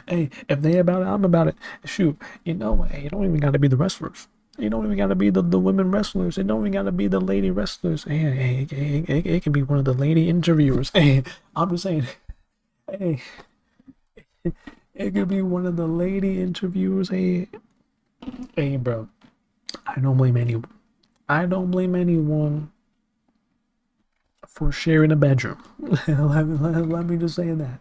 Hey, if they about it, I'm about it. Shoot, you know, hey, you don't even got to be the wrestlers. You don't even got to be the women wrestlers. It don't even got to be the lady wrestlers. It can be one of the lady interviewers. Hey, I'm just saying. Hey, it could be one of the lady interviewers. Hey, bro. I don't blame anyone. I don't blame anyone for sharing a bedroom. let me just say that.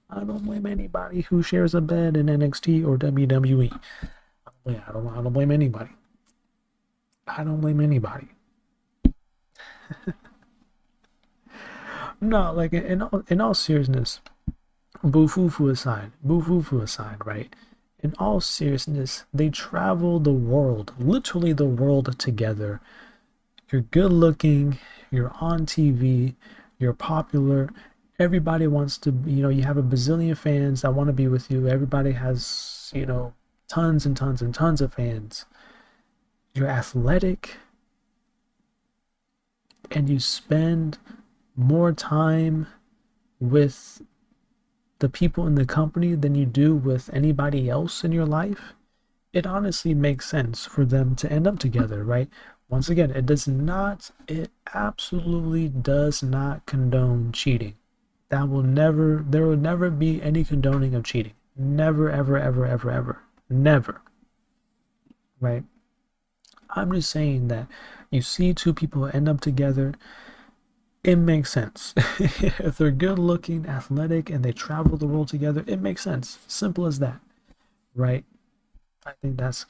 I don't blame anybody who shares a bed in NXT or WWE. I don't blame anybody. I don't blame anybody. No, like in all seriousness, boo foo aside, right? In all seriousness, they travel the world, literally the world together. You're good looking, you're on TV, you're popular. Everybody wants to, you know, you have a bazillion fans that want to be with you. Everybody has, you know, tons and tons and tons of fans. You're athletic and you spend more time with the people in the company than you do with anybody else in your life, it honestly makes sense for them to end up together, right? Once again, it absolutely does not condone cheating. There will never be any condoning of cheating. Never, ever, ever, ever, ever. Never. Right? I'm just saying that you see two people end up together, it makes sense. If they're good looking, athletic, and they travel the world together, it makes sense. Simple as that, right? I think that's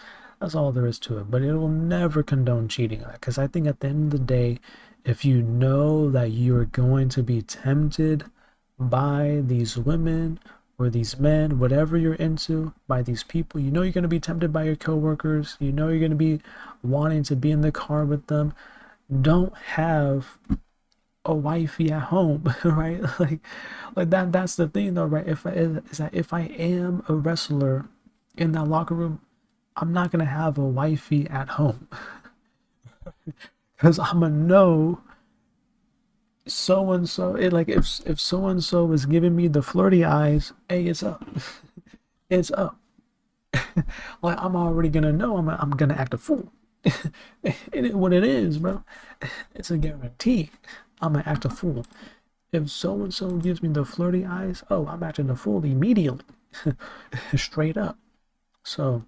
all there is to it. But it will never condone cheating, because I think at the end of the day, if you know that you're going to be tempted by these women or these men, whatever you're into, by these people, you know you're going to be tempted by your coworkers, you know you're going to be wanting to be in the car with them. Don't have a wifey at home, right? Like that's the thing though, right? Is that if I am a wrestler in that locker room, I'm not gonna have a wifey at home because I'm gonna know so and so. It like if so and so is giving me the flirty eyes, hey, it's up, it's up. Like I'm already gonna know I'm gonna act a fool. It is what it is, bro. It's a guarantee. I'm gonna act a fool. If so and so gives me the flirty eyes, oh, I'm acting a fool immediately, straight up. So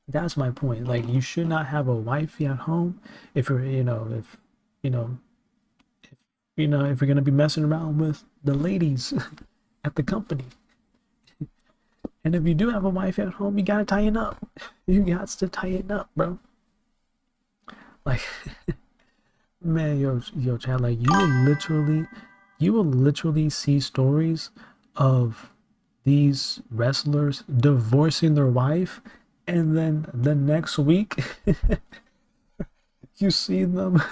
that's my point. Like you should not have a wifey at home if you're, you know, if you're gonna be messing around with the ladies at the company. And if you do have a wife at home, you gotta tighten up. You got to tighten up, bro. Like, man, Chad, like you will literally see stories of these wrestlers divorcing their wife, and then the next week you see them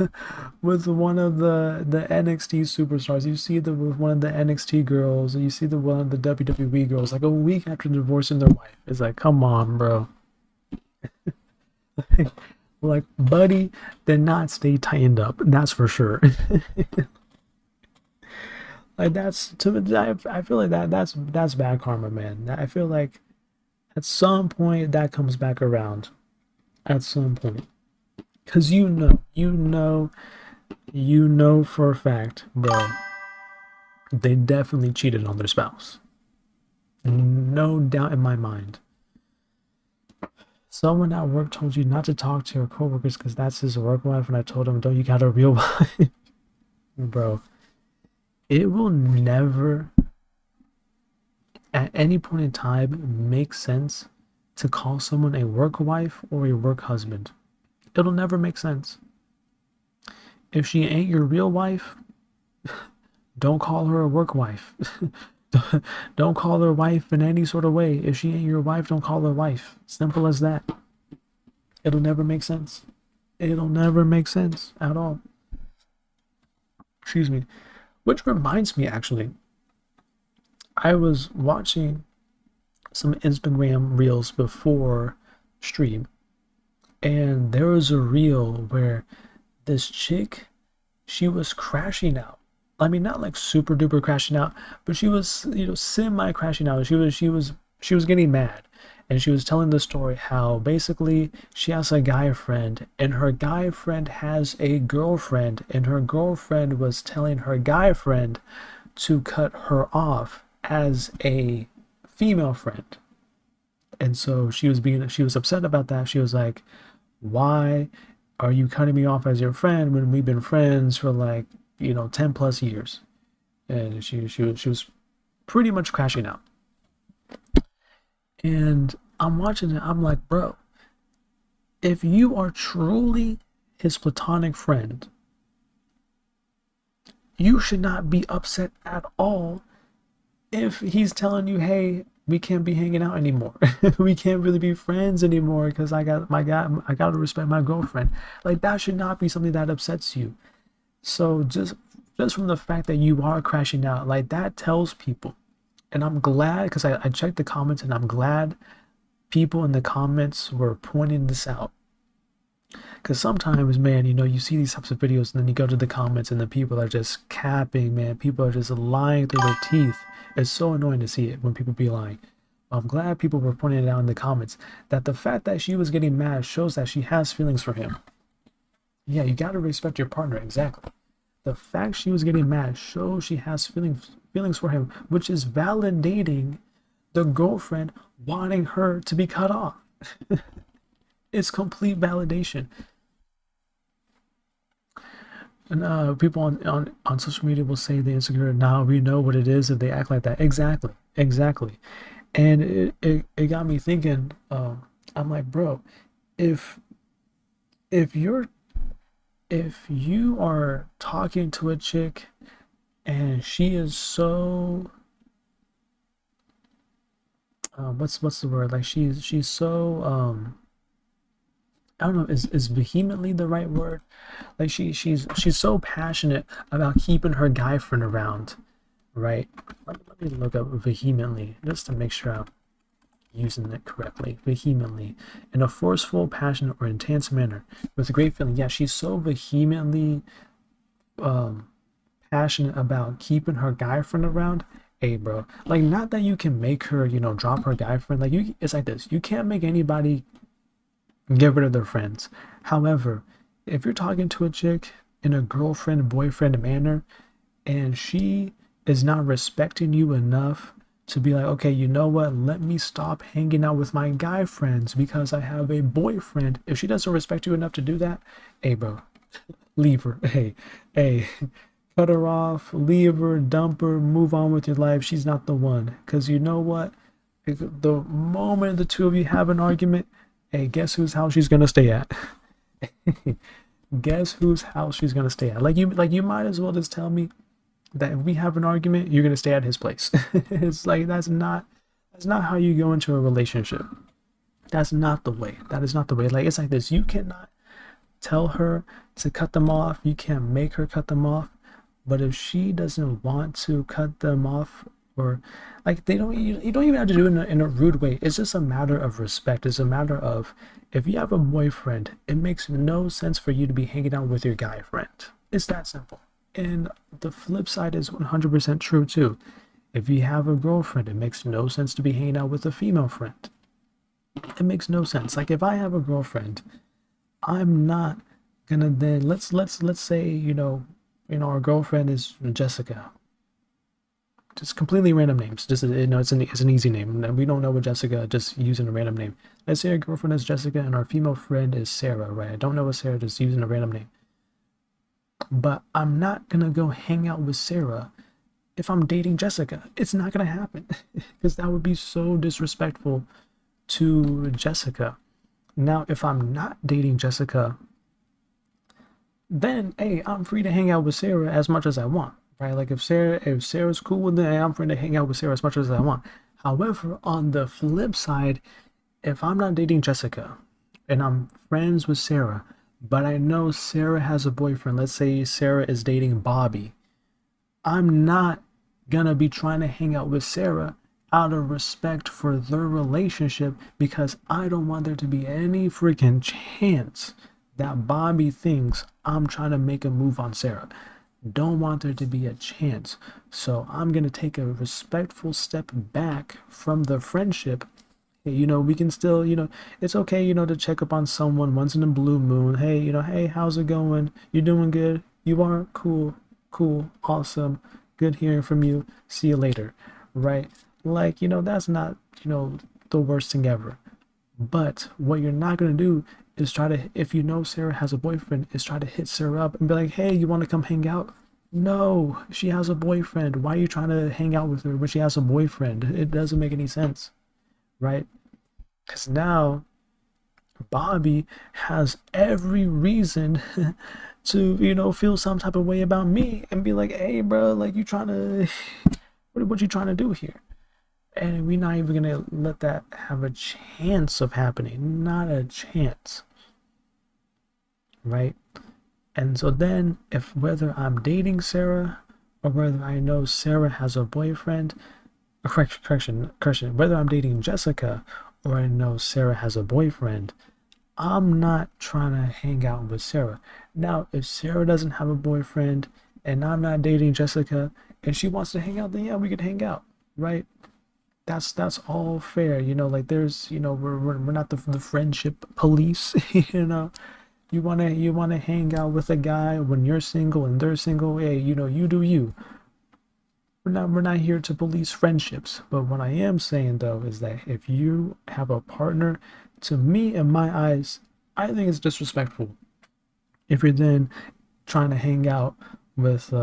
with one of the NXT superstars. You see them with one of the NXT girls, and you see the one of the WWE girls. Like a week after divorcing their wife, it's like, come on, bro. Like, buddy did not stay tightened up. That's for sure. Like I feel like that's bad karma, man. I feel like at some point that comes back around. At some point, because you know for a fact, bro, they definitely cheated on their spouse. No doubt in my mind. Someone at work told you not to talk to your coworkers because that's his work wife, and I told him, "Don't you got a real wife?" Bro, it will never, at any point in time, make sense to call someone a work wife or a work husband. It'll never make sense. If she ain't your real wife, don't call her a work wife. Don't call her wife in any sort of way. If she ain't your wife, don't call her wife. Simple as that. It'll never make sense. It'll never make sense at all. Excuse me. Which reminds me, actually, I was watching some Instagram reels before stream, and there was a reel where this chick, she was crashing out. I mean, not like super duper crashing out, but she was, semi crashing out. She was getting mad, and she was telling the story how basically she has a guy friend, and her guy friend has a girlfriend, and her girlfriend was telling her guy friend to cut her off as a female friend. And so she was upset about that. She was like, why are you cutting me off as your friend when we've been friends for like, 10 plus years? And she was pretty much crashing out. And I'm watching it, I'm like, bro, if you are truly his platonic friend, you should not be upset at all if he's telling you, hey, we can't be hanging out anymore. We can't really be friends anymore because I gotta respect my girlfriend. Like, that should not be something that upsets you. So just from the fact that you are crashing out, like, that tells people. And I'm glad, because I checked the comments, and I'm glad people in the comments were pointing this out. Because sometimes, man, you see these types of videos, and then you go to the comments, and the people are just capping, man. People are just lying through their teeth. It's so annoying to see it when people be lying. I'm glad people were pointing it out in the comments, that the fact that she was getting mad shows that she has feelings for him. Yeah, you gotta respect your partner, exactly. The fact she was getting mad shows she has feelings for him, which is validating the girlfriend wanting her to be cut off. It's complete validation. And people on social media will say they're insecure. Now we know what it is if they act like that. Exactly, exactly. And it got me thinking. I'm like, bro, if if you're if you are talking to a chick and she is so what's the word, like she's so I don't know, is vehemently the right word? Like she's so passionate about keeping her guy friend around, right? Let me look up vehemently just to make sure I'm using it correctly. Vehemently, in a forceful, passionate, or intense manner, with a great feeling. Yeah, she's so vehemently um passionate about keeping her guy friend around. Hey, bro, like, not that you can make her, drop her guy friend. Like, it's like this: you can't make anybody get rid of their friends. However, if you're talking to a chick in a girlfriend boyfriend manner, and she is not respecting you enough to be like, okay, you know what, let me stop hanging out with my guy friends because I have a boyfriend. If she doesn't respect you enough to do that, hey, bro, leave her. Hey, cut her off, leave her, dump her, move on with your life. She's not the one. Because you know what, the moment the two of you have an argument, hey, guess whose house she's gonna stay at? Guess whose house she's gonna stay at? Like you might as well just tell me that if we have an argument, you're gonna stay at his place. It's like, that's not how you go into a relationship. That's not the way. That is not the way. Like, it's like this: you cannot tell her to cut them off. You can't make her cut them off. But if she doesn't want to cut them off, or like, you don't even have to do it in a rude way. It's just a matter of respect. It's a matter of, if you have a boyfriend, it makes no sense for you to be hanging out with your guy friend. It's that simple. And the flip side is 100% true too. If you have a girlfriend, it makes no sense to be hanging out with a female friend. It makes no sense. Like, if I have a girlfriend, I'm not gonna then, let's say, our girlfriend is Jessica. Just completely random names. Just, it's an easy name. We don't know what Jessica. Just using a random name. Let's say our girlfriend is Jessica and our female friend is Sarah. Right? I don't know what Sarah. Just using a random name. But I'm not gonna go hang out with Sarah if I'm dating Jessica. It's not gonna happen because that would be so disrespectful to Jessica. Now, if I'm not dating Jessica, then hey, I'm free to hang out with Sarah as much as I want. right? Like if Sarah's cool with it, I'm free to hang out with Sarah as much as I want. However, on the flip side, if I'm not dating Jessica and I'm friends with Sarah, but I know Sarah has a boyfriend, let's say Sarah is dating Bobby, I'm not gonna be trying to hang out with Sarah out of respect for their relationship because I don't want there to be any freaking chance that Bobby thinks I'm trying to make a move on Sarah. Don't want there to be a chance. So I'm gonna take a respectful step back from the friendship. Hey, we can still, it's okay, to check up on someone once in a blue moon. Hey, hey, how's it going? You doing good? You are cool, cool, awesome. Good hearing from you. See you later, right? Like, that's not, the worst thing ever. But what you're not gonna do is try to, if you know Sarah has a boyfriend, is try to hit Sarah up and be like, hey, you want to come hang out? No, she has a boyfriend. Why are you trying to hang out with her when she has a boyfriend? It doesn't make any sense, right? Because now Bobby has every reason to, feel some type of way about me and be like, hey, bro, like you trying to, what you trying to do here? And we're not even gonna let that have a chance of happening. Not a chance, right? And so then, if whether I'm dating Sarah or whether I know Sarah has a boyfriend, correction, whether I'm dating Jessica or I know Sarah has a boyfriend, I'm not trying to hang out with Sarah. Now, if Sarah doesn't have a boyfriend and I'm not dating Jessica and she wants to hang out, then yeah, we could hang out, right? That's all fair, like there's, we're not the friendship police, you wanna hang out with a guy when you're single and they're single, hey, you do you. We're not here to police friendships. But what I am saying though is that if you have a partner, to me, in my eyes, I think it's disrespectful if you're then trying to hang out with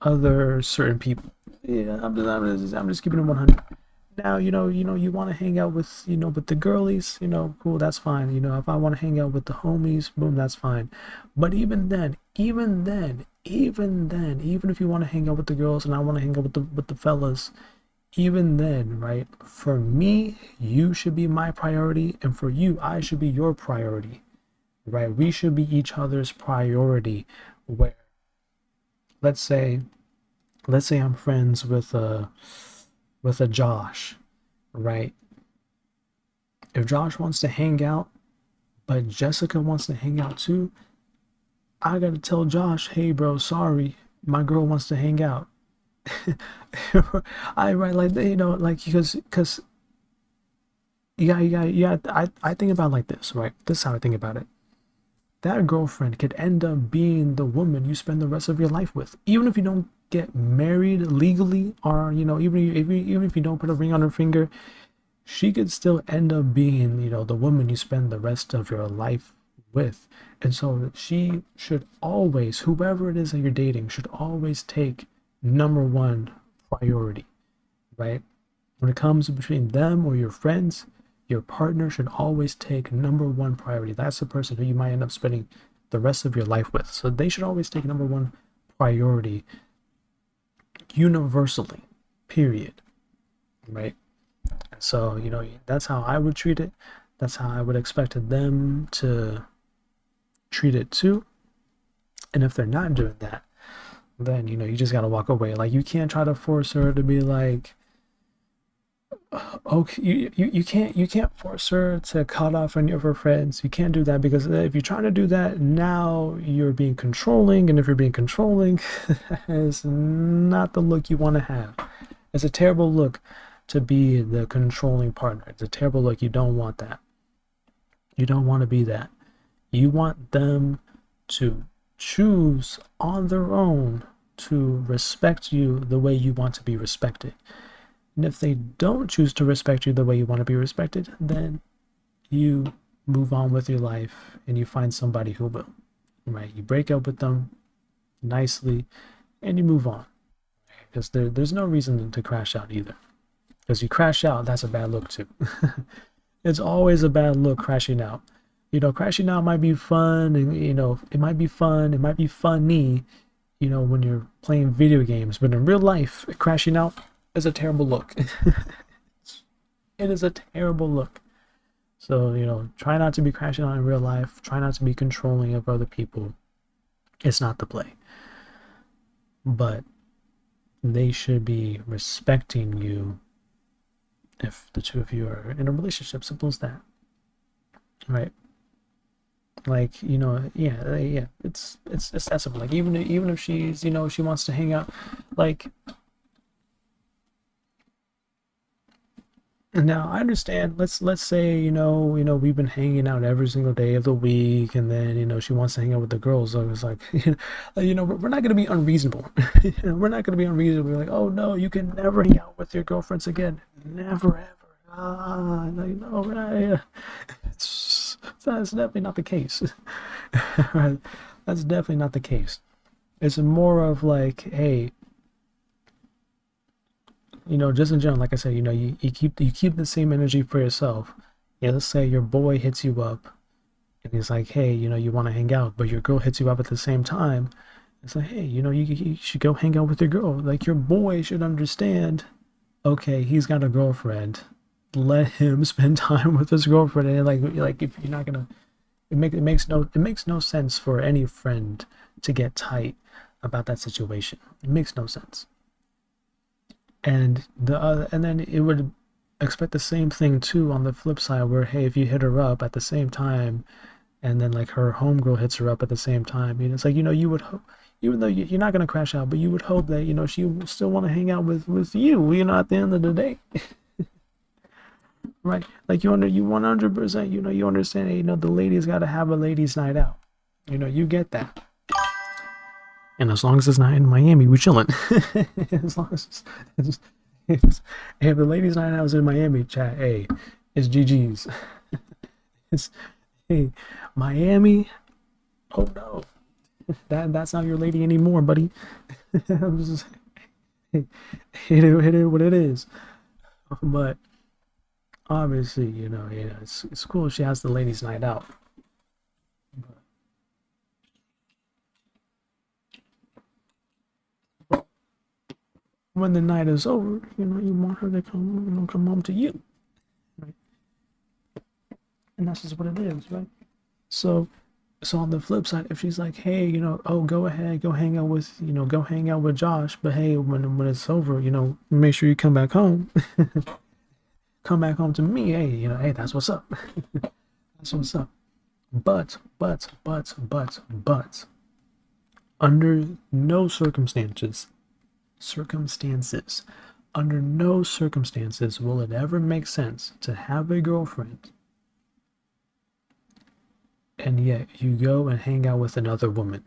other certain people. Yeah, I'm just keeping it 100. Now, you want to hang out with, with the girlies, cool, that's fine. If I want to hang out with the homies, boom, that's fine. But even if you want to hang out with the girls and I want to hang out with the fellas, even then, right? For me, you should be my priority, and for you, I should be your priority, right? We should be each other's priority. Where, let's say, I'm friends with a Josh, right? If Josh wants to hang out, but Jessica wants to hang out too, I gotta tell Josh, hey bro, sorry, my girl wants to hang out. I right like like because yeah. I think about it like this, right? This is how I think about it. That girlfriend could end up being the woman you spend the rest of your life with, even if you don't get married legally, or even if you don't put a ring on her finger, she could still end up being, the woman you spend the rest of your life with. And so she should always, whoever it is that you're dating, should always take number one priority, right? When it comes between them or your friends, your partner should always take number one priority. That's the person who you might end up spending the rest of your life with. So they should always take number one priority universally, period, right? And so, that's how I would treat it. That's how I would expect them to treat it too. And if they're not doing that, then, you just got to walk away. Like, you can't try to force her to be like, okay, you can't force her to cut off any of her friends. You can't do that, because if you're trying to do that, now you're being controlling, and if you're being controlling, it's not the look you want to have. It's a terrible look to be the controlling partner. It's a terrible look. You don't want that. You don't want to be that. You want them to choose on their own to respect you the way you want to be respected. And if they don't choose to respect you the way you want to be respected, then you move on with your life and you find somebody who will, right? You break up with them nicely and you move on, because there's no reason to crash out either. Because you crash out, that's a bad look too. It's always a bad look crashing out. Crashing out might be fun, and it might be fun, it might be funny, when you're playing video games, but in real life, crashing out is a terrible look. It is a terrible look. So, try not to be crashing out in real life. Try not to be controlling of other people. It's not the play. But they should be respecting you if the two of you are in a relationship. Simple as that. Right? Like, yeah. It's that simple. Like, even if she's, she wants to hang out, like, now I understand. Let's say we've been hanging out every single day of the week, and then she wants to hang out with the girls. So it's like we're not gonna be unreasonable. We're not gonna be unreasonable. We're like, oh no, you can never hang out with your girlfriends again, never ever. Like, no, we're not. That's definitely not the case. Right? That's definitely not the case. It's more of like, hey, just in general, like I said, you keep the same energy for yourself. Yeah, let's say your boy hits you up and he's like, hey, you want to hang out, but your girl hits you up at the same time. It's like, hey, you should go hang out with your girl. Like, your boy should understand, okay, he's got a girlfriend. Let him spend time with his girlfriend. And like if you're not gonna, it makes no sense for any friend to get tight about that situation. It makes no sense. And then it would expect the same thing too on the flip side, where hey, if you hit her up at the same time and then like her homegirl hits her up at the same time, it's like, you would hope, even though you're not going to crash out, but you would hope that she would still want to hang out with you, at the end of the day. Right? Like, you 100%, you understand, the ladies got to have a ladies night out. You get that. And as long as it's not in Miami, we chilling. As long as if the ladies' night out was in Miami, chat, hey, it's GG's. It's, hey, Miami. Oh no, that's not your lady anymore, buddy. I'm just hey, hit it what it is. But obviously, it's cool if she has the ladies' night out. When the night is over, you want her to come home to you, right? And that's just what it is, right? So, on the flip side, if she's like, hey, oh, go ahead, go hang out with Josh, but hey, when it's over, make sure you come back home, come back home to me, hey, hey, that's what's up, that's what's up. But, under no circumstances, under no circumstances will it ever make sense to have a girlfriend and yet you go and hang out with another woman.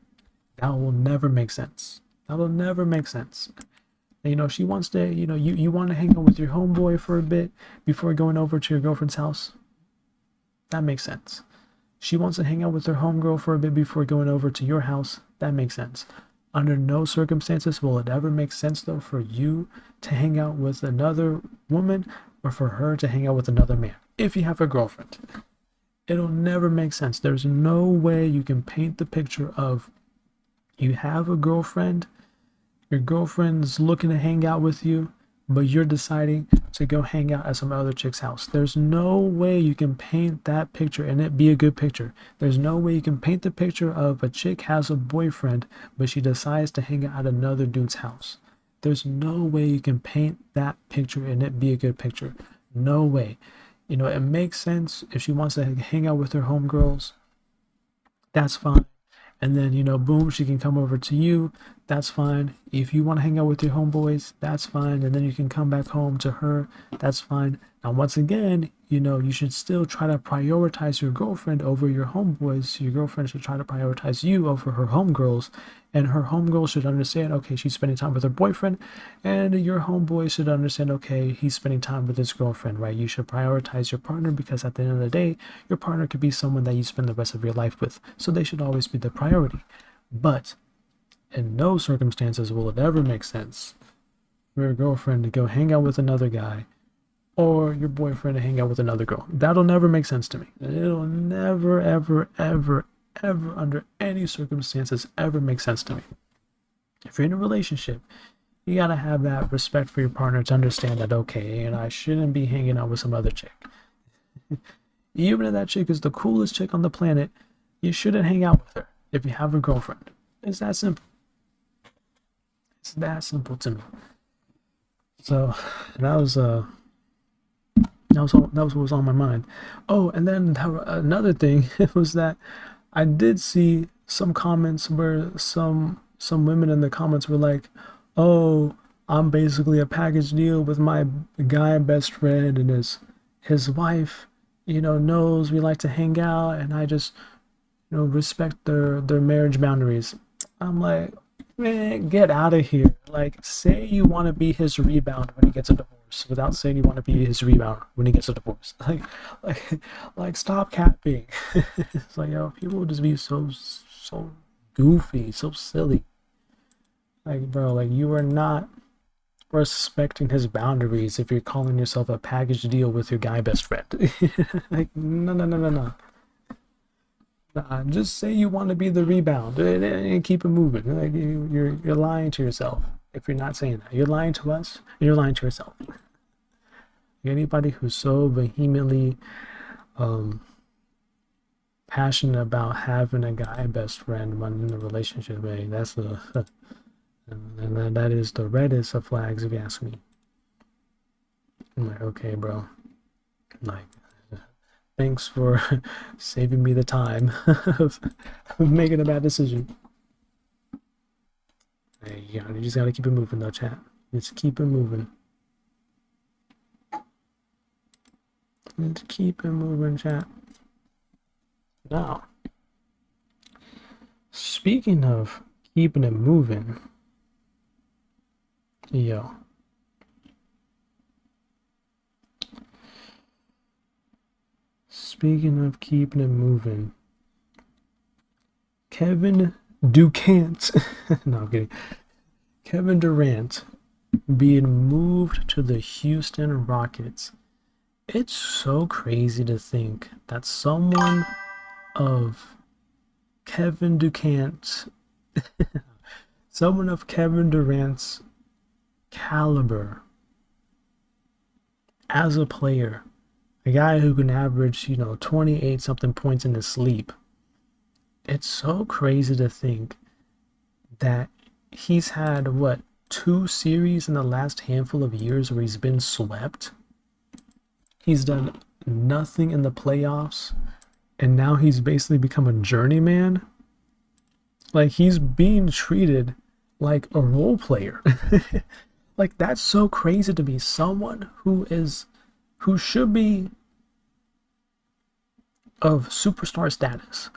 That will never make sense. That will never make sense. She wants to, you want to hang out with your homeboy for a bit before going over to your girlfriend's house. That makes sense. She wants to hang out with her homegirl for a bit before going over to your house. That makes sense. Under no circumstances will it ever make sense, though, for you to hang out with another woman or for her to hang out with another man if you have a girlfriend. It'll never make sense. There's no way you can paint the picture of you have a girlfriend, your girlfriend's looking to hang out with you, but you're deciding to go hang out at some other chick's house. There's no way you can paint that picture and it be a good picture. There's no way you can paint the picture of a chick has a boyfriend, but she decides to hang out at another dude's house. There's no way you can paint that picture and it be a good picture. No way. It makes sense if she wants to hang out with her homegirls. That's fine. And then, boom, she can come over to you. That's fine. If you want to hang out with your homeboys, that's fine. And then you can come back home to her. That's fine. Now, once again, you should still try to prioritize your girlfriend over your homeboys. Your girlfriend should try to prioritize you over her homegirls. And her homegirl should understand, okay, she's spending time with her boyfriend. And your homeboy should understand, okay, he's spending time with his girlfriend, right? You should prioritize your partner because at the end of the day, your partner could be someone that you spend the rest of your life with. So they should always be the priority. But in no circumstances will it ever make sense for your girlfriend to go hang out with another guy or your boyfriend to hang out with another girl. That'll never make sense to me. It'll never, ever, ever, ever, under any circumstances, ever make sense to me. If you're in a relationship, you gotta have that respect for your partner to understand that, okay, and I shouldn't be hanging out with some other chick. Even if that chick is the coolest chick on the planet, you shouldn't hang out with her if you have a girlfriend. It's that simple. It's that simple to me. So that was that was what was on my mind. Oh, and then another thing was that I did see some comments where some women in the comments were like, "Oh, I'm basically a package deal with my guy best friend and his wife, knows we like to hang out, and I just respect their marriage boundaries." I'm like, man, get out of here. Like, say you want to be his rebound when he gets a divorce without saying you want to be his rebound when he gets a divorce. Like, like stop capping. It's like, yo, people would just be so goofy, so silly. Like, bro, like you are not respecting his boundaries if you're calling yourself a package deal with your guy best friend. Like, no, no, no, no, no. Just say you want to be the rebound and keep it moving. Like you're lying to yourself if you're not saying that. You're lying to us and you're lying to yourself. Anybody who's so vehemently passionate about having a guy best friend when in a relationship, hey, that's and that is the reddest of flags if you ask me. I'm like, okay, bro. Like, thanks for saving me the time of making a bad decision. Hey, you just gotta keep it moving though, chat. Just keep it moving. Just keep it moving, chat. Now, speaking of keeping it moving, yo. Speaking of keeping it moving, Kevin Durant, no, I'm kidding. Kevin Durant being moved to the Houston Rockets. It's so crazy to think that someone of Kevin Durant's someone of Kevin Durant's caliber as a player, a guy who can average, 28 something points in his sleep. It's so crazy to think that he's had, what, 2 series in the last handful of years where he's been swept. He's done nothing in the playoffs, and now he's basically become a journeyman. Like, he's being treated like a role player. Like, that's so crazy to me. Someone who should be of superstar status.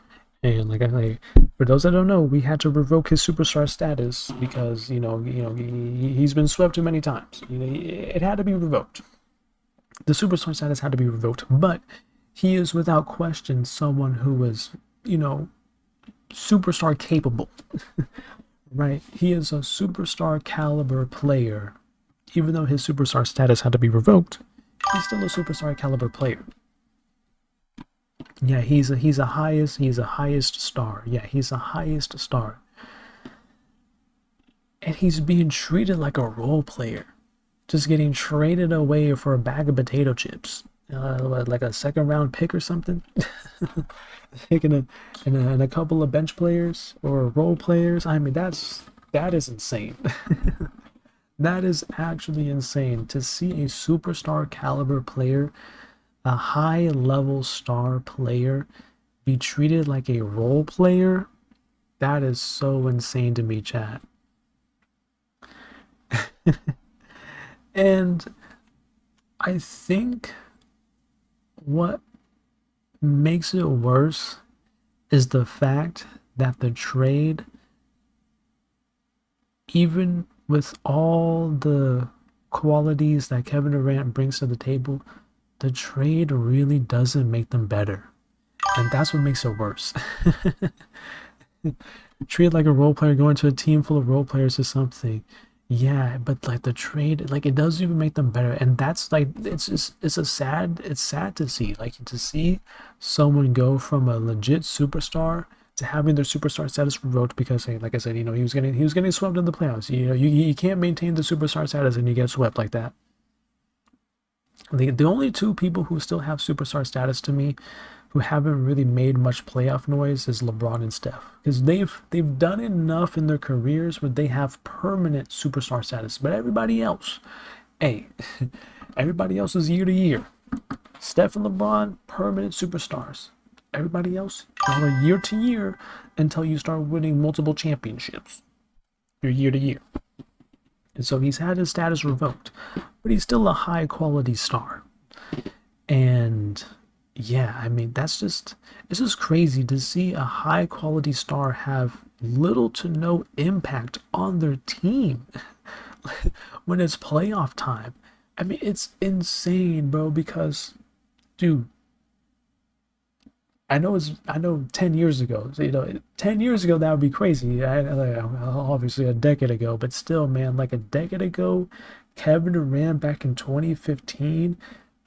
And for those that don't know, we had to revoke his superstar status because he's been swept too many times. It had to be revoked. The superstar status had to be revoked, but he is without question someone who is superstar capable. Right? He is a superstar caliber player. Even though his superstar status had to be revoked, he's still a superstar caliber player. Yeah, he's a highest star. Yeah, he's a highest star. And he's being treated like a role player. Just getting traded away for a bag of potato chips. Like a second round pick or something. And a couple of bench players or role players. I mean, that is insane. That is actually insane to see a superstar caliber player, a high level star player, be treated like a role player. That is so insane to me, chat. And I think what makes it worse is the fact that the trade, even with all the qualities that Kevin Durant brings to the table, the trade really doesn't make them better. And that's what makes it worse. Treat like a role player, going to a team full of role players or something. Yeah, but like the trade, like it doesn't even make them better. And that's like, it's sad to see. Like to see someone go from a legit superstar to having their superstar status revoked because, hey, like I said, he was getting swept in the playoffs. You can't maintain the superstar status and you get swept like that. The only two people who still have superstar status to me, who haven't really made much playoff noise, is LeBron and Steph, because they've done enough in their careers where they have permanent superstar status. But everybody else, hey, everybody else is year to year. Steph and LeBron, permanent superstars. Everybody else, y'all are year to year until you start winning multiple championships. You're year to year. And so he's had his status revoked, but he's still a high quality star. And yeah, I mean, it's just crazy to see a high quality star have little to no impact on their team when it's playoff time. I mean, it's insane, bro, because, dude, I know 10 years ago, so, 10 years ago that would be crazy. Obviously a decade ago, but still, man, like a decade ago, Kevin Durant back in 2015.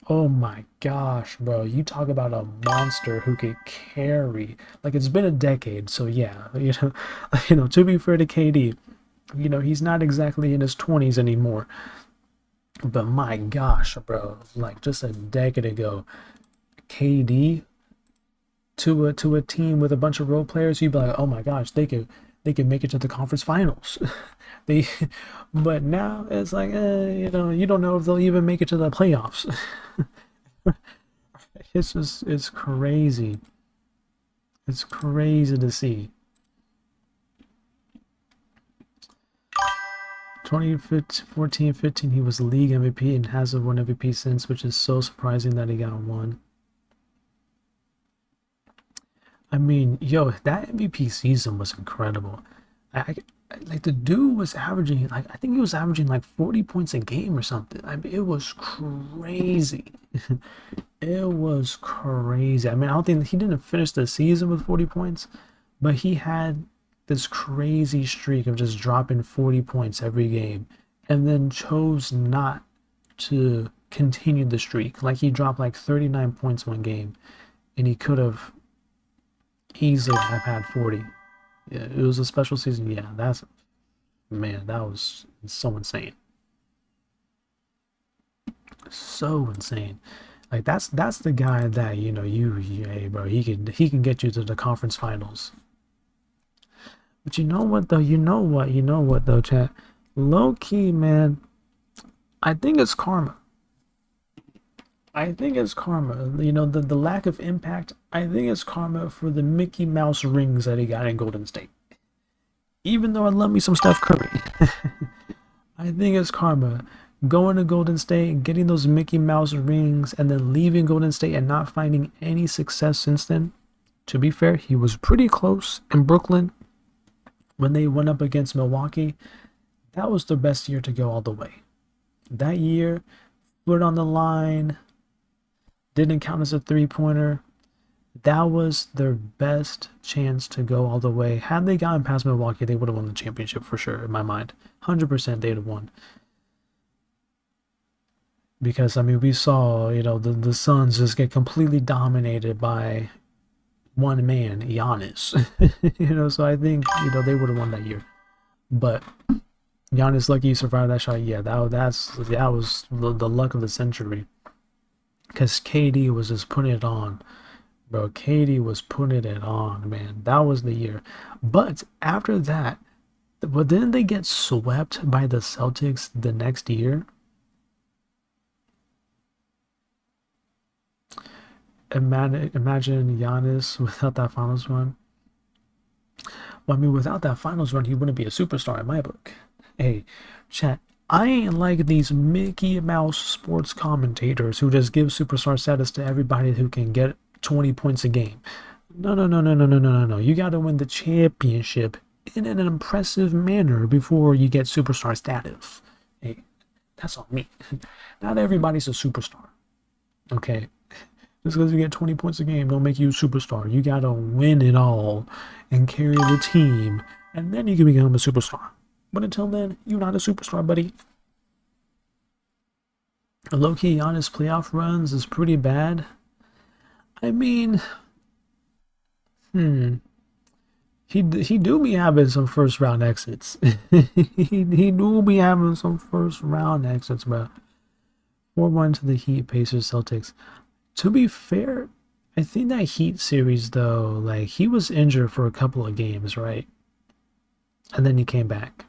Oh my gosh, bro, you talk about a monster who could carry. Like, it's been a decade, so yeah, to be fair to KD, he's not exactly in his 20s anymore. But my gosh, bro, like just a decade ago, KD to a team with a bunch of role players, you'd be like, oh my gosh, they could make it to the conference finals. they, but now it's like, you don't know if they'll even make it to the playoffs. It's crazy. It's crazy to see. 2014, 15, he was league MVP and hasn't won MVP since, which is so surprising that he got one. I mean, yo, that MVP season was incredible. Like the dude was averaging, like I think he was averaging like 40 points a game or something. I mean, it was crazy. It was crazy. I mean, I don't think he didn't finish the season with 40 points, but he had this crazy streak of just dropping 40 points every game, and then chose not to continue the streak. Like he dropped like 39 points one game, and he could have easily have had 40. Yeah, it was a special season. Yeah, man, that was so insane. So insane. Like that's the guy that hey bro, he can get you to the conference finals. But you know what though? You know what though, chat? Low key, man, I think it's karma. I think it's karma. The lack of impact, I think it's karma for the Mickey Mouse rings that he got in Golden State. Even though I love me some Steph Curry, I think it's karma. Going to Golden State, getting those Mickey Mouse rings, and then leaving Golden State and not finding any success since then. To be fair, he was pretty close in Brooklyn when they went up against Milwaukee. That was their best year to go all the way. That year, foot on the line, didn't count as a three-pointer. That was their best chance to go all the way. Had they gotten past Milwaukee, they would have won the championship for sure, in my mind. 100% they'd have won. Because, I mean, we saw, the Suns just get completely dominated by one man, Giannis. So I think, they would have won that year. But Giannis lucky he survived that shot. Yeah, that was the luck of the century. Because KD was just putting it on. Bro, KD was putting it on, man. That was the year. But after that, but didn't they get swept by the Celtics the next year? Imagine Giannis without that finals run. Well, I mean, without that finals run, he wouldn't be a superstar in my book. Hey, chat, I ain't like these Mickey Mouse sports commentators who just give superstar status to everybody who can get 20 points a game. No, no, no, no, no, no, no, no, no. You got to win the championship in an impressive manner before you get superstar status. Hey, that's on me. Not everybody's a superstar. Okay? Just because you get 20 points a game don't make you a superstar. You got to win it all and carry the team, and then you can become a superstar. But until then, you're not a superstar, buddy. Low-key Giannis playoff runs is pretty bad. I mean, he do be having some first round exits. he do be having some first round exits, bro. 4-1 to the Heat, Pacers, Celtics. To be fair, I think that Heat series though, like he was injured for a couple of games, right? And then he came back.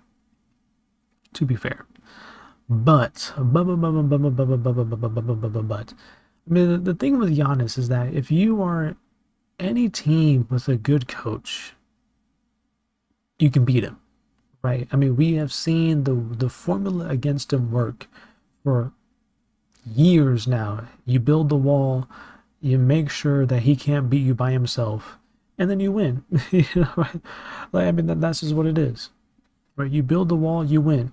To be fair, but I mean the thing with Giannis is that if you are any team with a good coach, you can beat him, right? I mean we have seen the formula against him work for years now. You build the wall, you make sure that he can't beat you by himself, and then you win. You know, right? Like I mean that's just what it is, right? You build the wall, you win.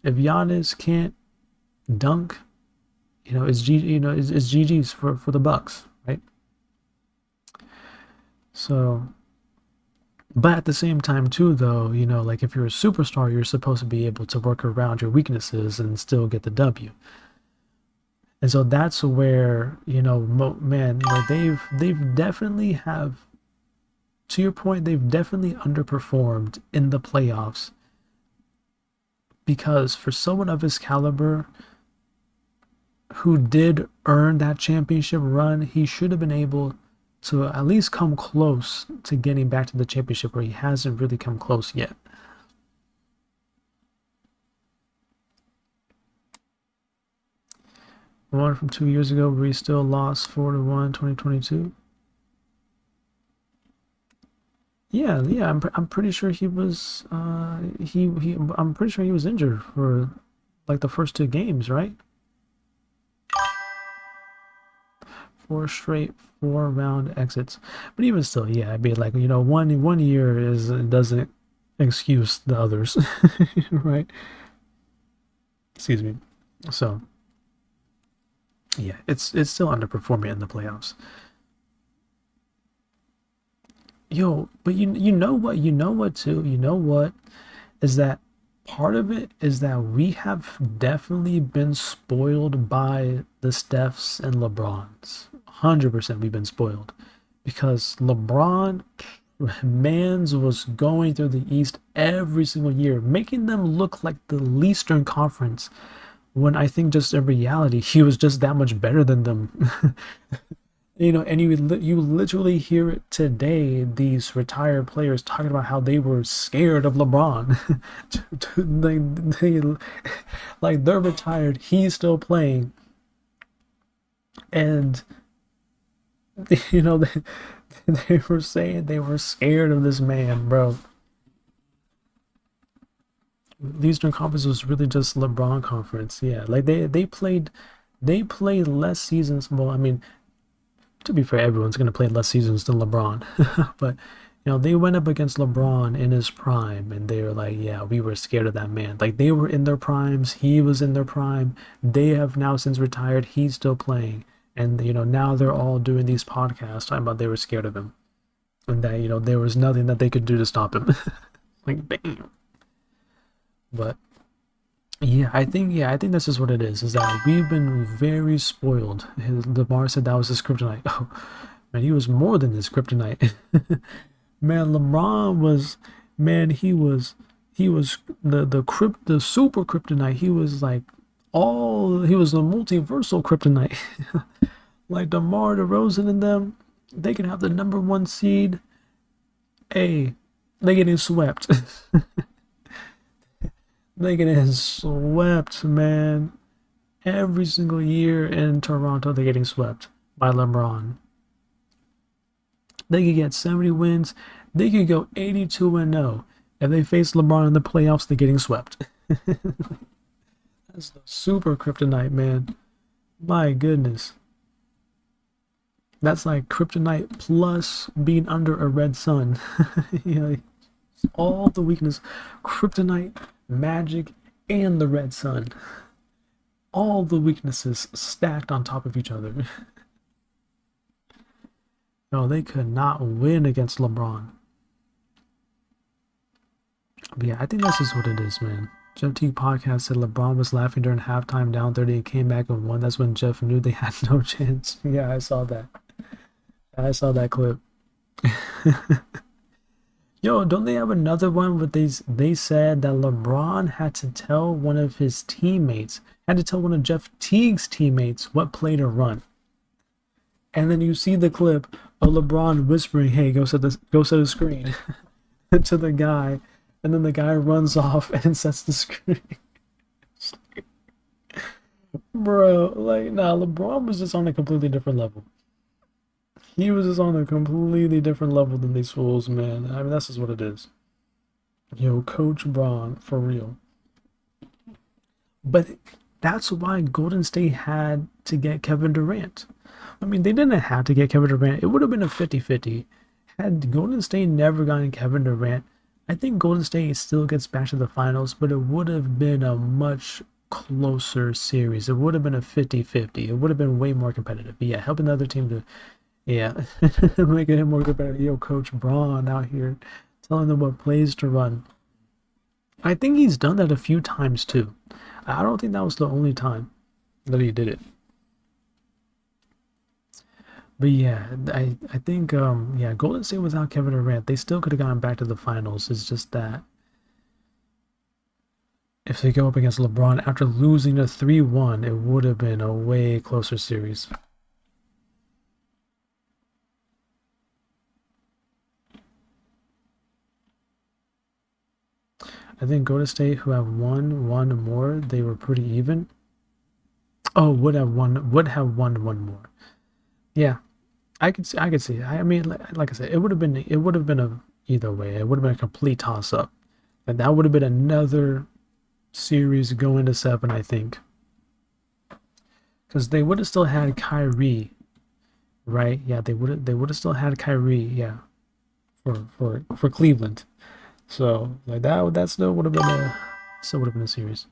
If Giannis can't dunk, it's GG's for the Bucks, right? So, but at the same time too, though, like if you're a superstar, you're supposed to be able to work around your weaknesses and still get the W. And so that's where man, like they've definitely have, to your point, they've definitely underperformed in the playoffs because for someone of his caliber who did earn that championship run, he should have been able to at least come close to getting back to the championship where he hasn't really come close yet. One from 2 years ago where he still lost 4-1 2022. Yeah, I'm pretty sure he was I'm pretty sure he was injured for like the first two games, right? Four straight 4-round exits. But even still, yeah, I'd be like, one year is doesn't excuse the others. Right? Excuse me. So yeah, it's still underperforming in the playoffs. Yo, but you know what? You know what too? You know what? Is that part of it is that we have definitely been spoiled by the Stephs and LeBrons. 100% we've been spoiled because LeBron Mans was going through the East every single year, making them look like the Eastern Conference when I think just in reality he was just that much better than them. And you literally hear it today, these retired players talking about how they were scared of LeBron. Like they're retired, he's still playing, and you know they, they were saying they were scared of this man, bro. The Eastern Conference was really just LeBron conference. Yeah, like they played less seasons. Well, I mean, to be fair, everyone's going to play less seasons than LeBron. But, they went up against LeBron in his prime, and they were like, yeah, we were scared of that man. Like, they were in their primes, he was in their prime. They have now since retired, he's still playing. And, now they're all doing these podcasts talking about they were scared of him. And that, there was nothing that they could do to stop him. Like, bam. But I think this is what it is that we've been very spoiled. Lamar said that was his kryptonite. Oh, man, he was more than his kryptonite. Man, LeBron was, man, he was the super kryptonite. He was like he was the multiversal kryptonite. Like DeMar DeRozan and them, they can have the number one seed. Hey, they getting swept. They getting swept, man. Every single year in Toronto, they're getting swept by LeBron. They could get 70 wins. They could go 82-0. If they face LeBron in the playoffs, they're getting swept. That's the super kryptonite, man. My goodness. That's like kryptonite plus being under a red sun. All the weakness. Kryptonite, magic, and the red sun. All the weaknesses stacked on top of each other. No, they could not win against LeBron. But yeah, I think that's just what it is, man. Jeff Teague podcast said LeBron was laughing during halftime down 30 and came back and won. That's when Jeff knew they had no chance. Yeah, I saw that. I saw that clip. Yo, don't they have another one where they said that LeBron had to tell one of his teammates, had to tell one of Jeff Teague's teammates what play to run. And then you see the clip of LeBron whispering, "Hey, go set the screen," to the guy, and then the guy runs off and sets the screen. Bro, like, nah, LeBron was just on a completely different level. He was just on a completely different level than these fools, man. I mean, that's just what it is. Yo, Coach Braun, for real. But that's why Golden State had to get Kevin Durant. I mean, they didn't have to get Kevin Durant. It would have been a 50-50. Had Golden State never gotten Kevin Durant, I think Golden State still gets back to the finals, but it would have been a much closer series. It would have been a 50-50. It would have been way more competitive. But yeah, helping the other team to, yeah, making it more competitive. Yo, Coach Braun out here telling them what plays to run. I think he's done that a few times too. I don't think that was the only time that he did it. But yeah, I think yeah, Golden State without Kevin Durant, they still could have gone back to the finals. It's just that if they go up against LeBron after losing a 3-1, it would have been a way closer series. I think Golden State, who have won one more, they were pretty even. Oh, would have won one more. Yeah, I could see. I mean, like I said, it would have been a either way. It would have been a complete toss up, and that would have been another series going to seven, I think, because they would have still had Kyrie, right? Yeah, they would have still had Kyrie, yeah, for Cleveland. So like that still would have been a series.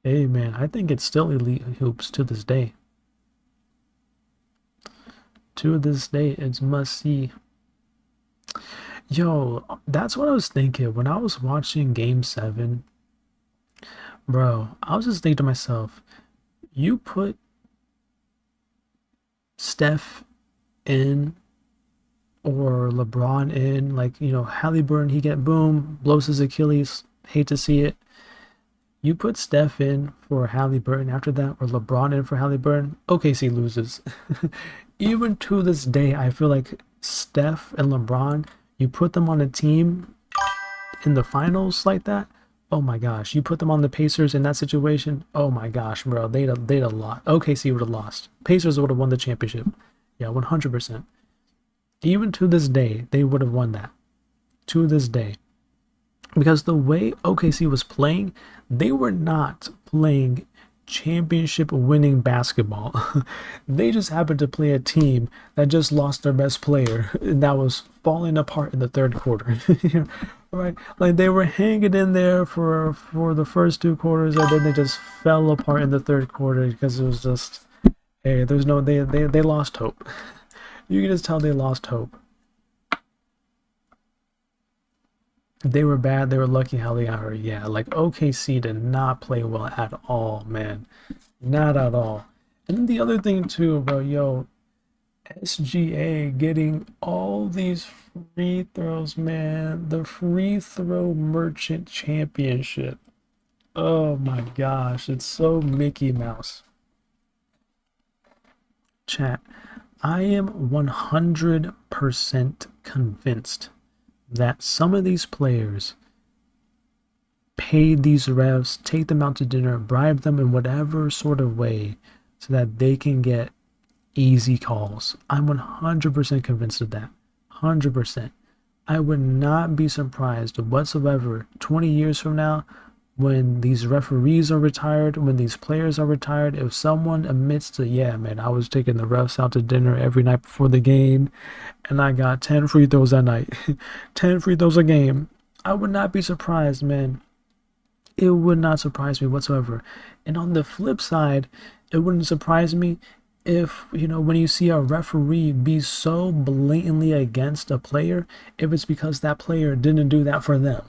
Hey man, I think it's still elite hoops to this day. To this day, it's must see. Yo, that's what I was thinking when I was watching Game 7. Bro, I was just thinking to myself, you put Steph in or LeBron in, like, Halliburton, he get boom, blows his Achilles, hate to see it. You put Steph in for Halliburton after that, or LeBron in for Halliburton, OKC loses. Even to this day, I feel like Steph and LeBron, you put them on a team in the finals like that, oh my gosh, you put them on the Pacers in that situation, oh my gosh, bro, they'd have lost. OKC would have lost. Pacers would have won the championship. Yeah, 100%. Even to this day, they would have won that. To this day. Because the way OKC was playing, they were not playing championship winning basketball. They just happened to play a team that just lost their best player and that was falling apart in the third quarter. Right? Like they were hanging in there for the first two quarters and then they just fell apart in the third quarter because it was just, hey, there's no they lost hope. You can just tell they lost hope. They were bad. They were lucky how they got hurt. Yeah, like OKC did not play well at all, man. Not at all. And then the other thing too, bro, yo, SGA getting all these free throws, man. The free throw merchant championship. Oh my gosh, it's so Mickey Mouse. Chat, I am 100% convinced that some of these players paid these refs, take them out to dinner, bribe them in whatever sort of way so that they can get easy calls. I'm 100% convinced of that. 100%. I would not be surprised whatsoever 20 years from now when these referees are retired, when these players are retired, if someone admits to, yeah, man, I was taking the refs out to dinner every night before the game and I got 10 free throws that night, 10 free throws a game, I would not be surprised, man. It would not surprise me whatsoever. And on the flip side, it wouldn't surprise me if, when you see a referee be so blatantly against a player, if it's because that player didn't do that for them.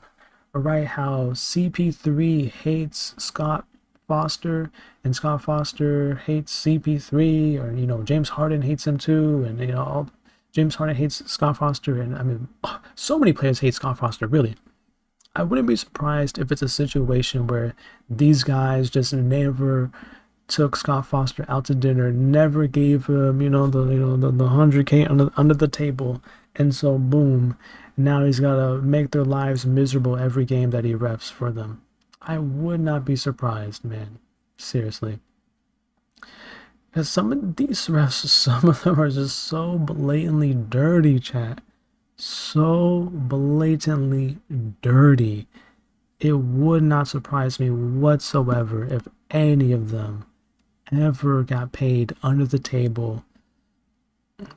Right? How CP3 hates Scott Foster and Scott Foster hates CP3, or James Harden hates him too, and James Harden hates Scott Foster, and I mean, so many players hate Scott Foster. Really, I wouldn't be surprised if it's a situation where these guys just never took Scott Foster out to dinner, never gave him, the 100K under the table, and so boom, now he's gotta make their lives miserable every game that he refs for them. I would not be surprised, man. Seriously. Because some of these refs, some of them are just so blatantly dirty, chat. So blatantly dirty. It would not surprise me whatsoever if any of them ever got paid under the table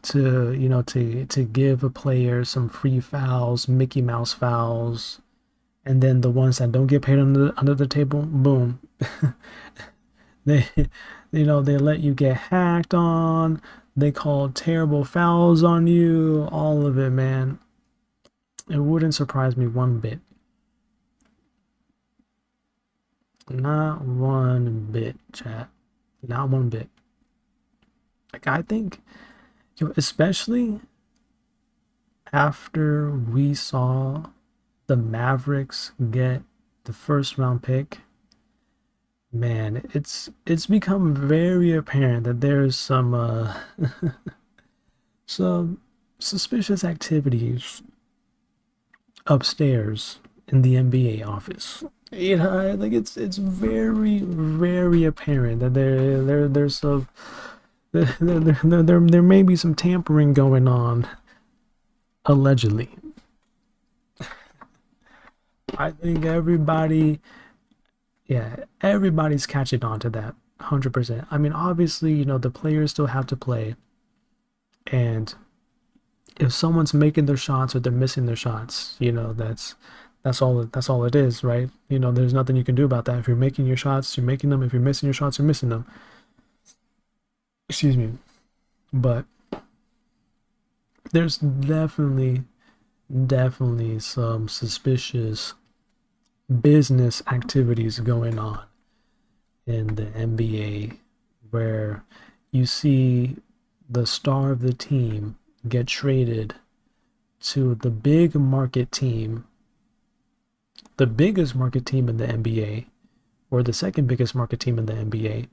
to give a player some free fouls, Mickey Mouse fouls, and then the ones that don't get paid under the table, boom, they they let you get hacked on, they call terrible fouls on you, all of it, man. It wouldn't surprise me one bit. Not one bit, chat. Not one bit. Like, I think, especially after we saw the Mavericks get the first round pick, man, it's become very apparent that there's some suspicious activities upstairs in the NBA office. Like it's very apparent that there's some there may be some tampering going on, allegedly. I think everybody's catching on to that 100%. I mean, obviously, the players still have to play, and if someone's making their shots or they're missing their shots, that's all it is, right? There's nothing you can do about that. If you're making your shots, you're making them. If you're missing your shots, you're missing them. Excuse me. But there's definitely some suspicious business activities going on in the NBA where you see the star of the team get traded to the big market team, the biggest market team in the NBA, or the second biggest market team in the NBA,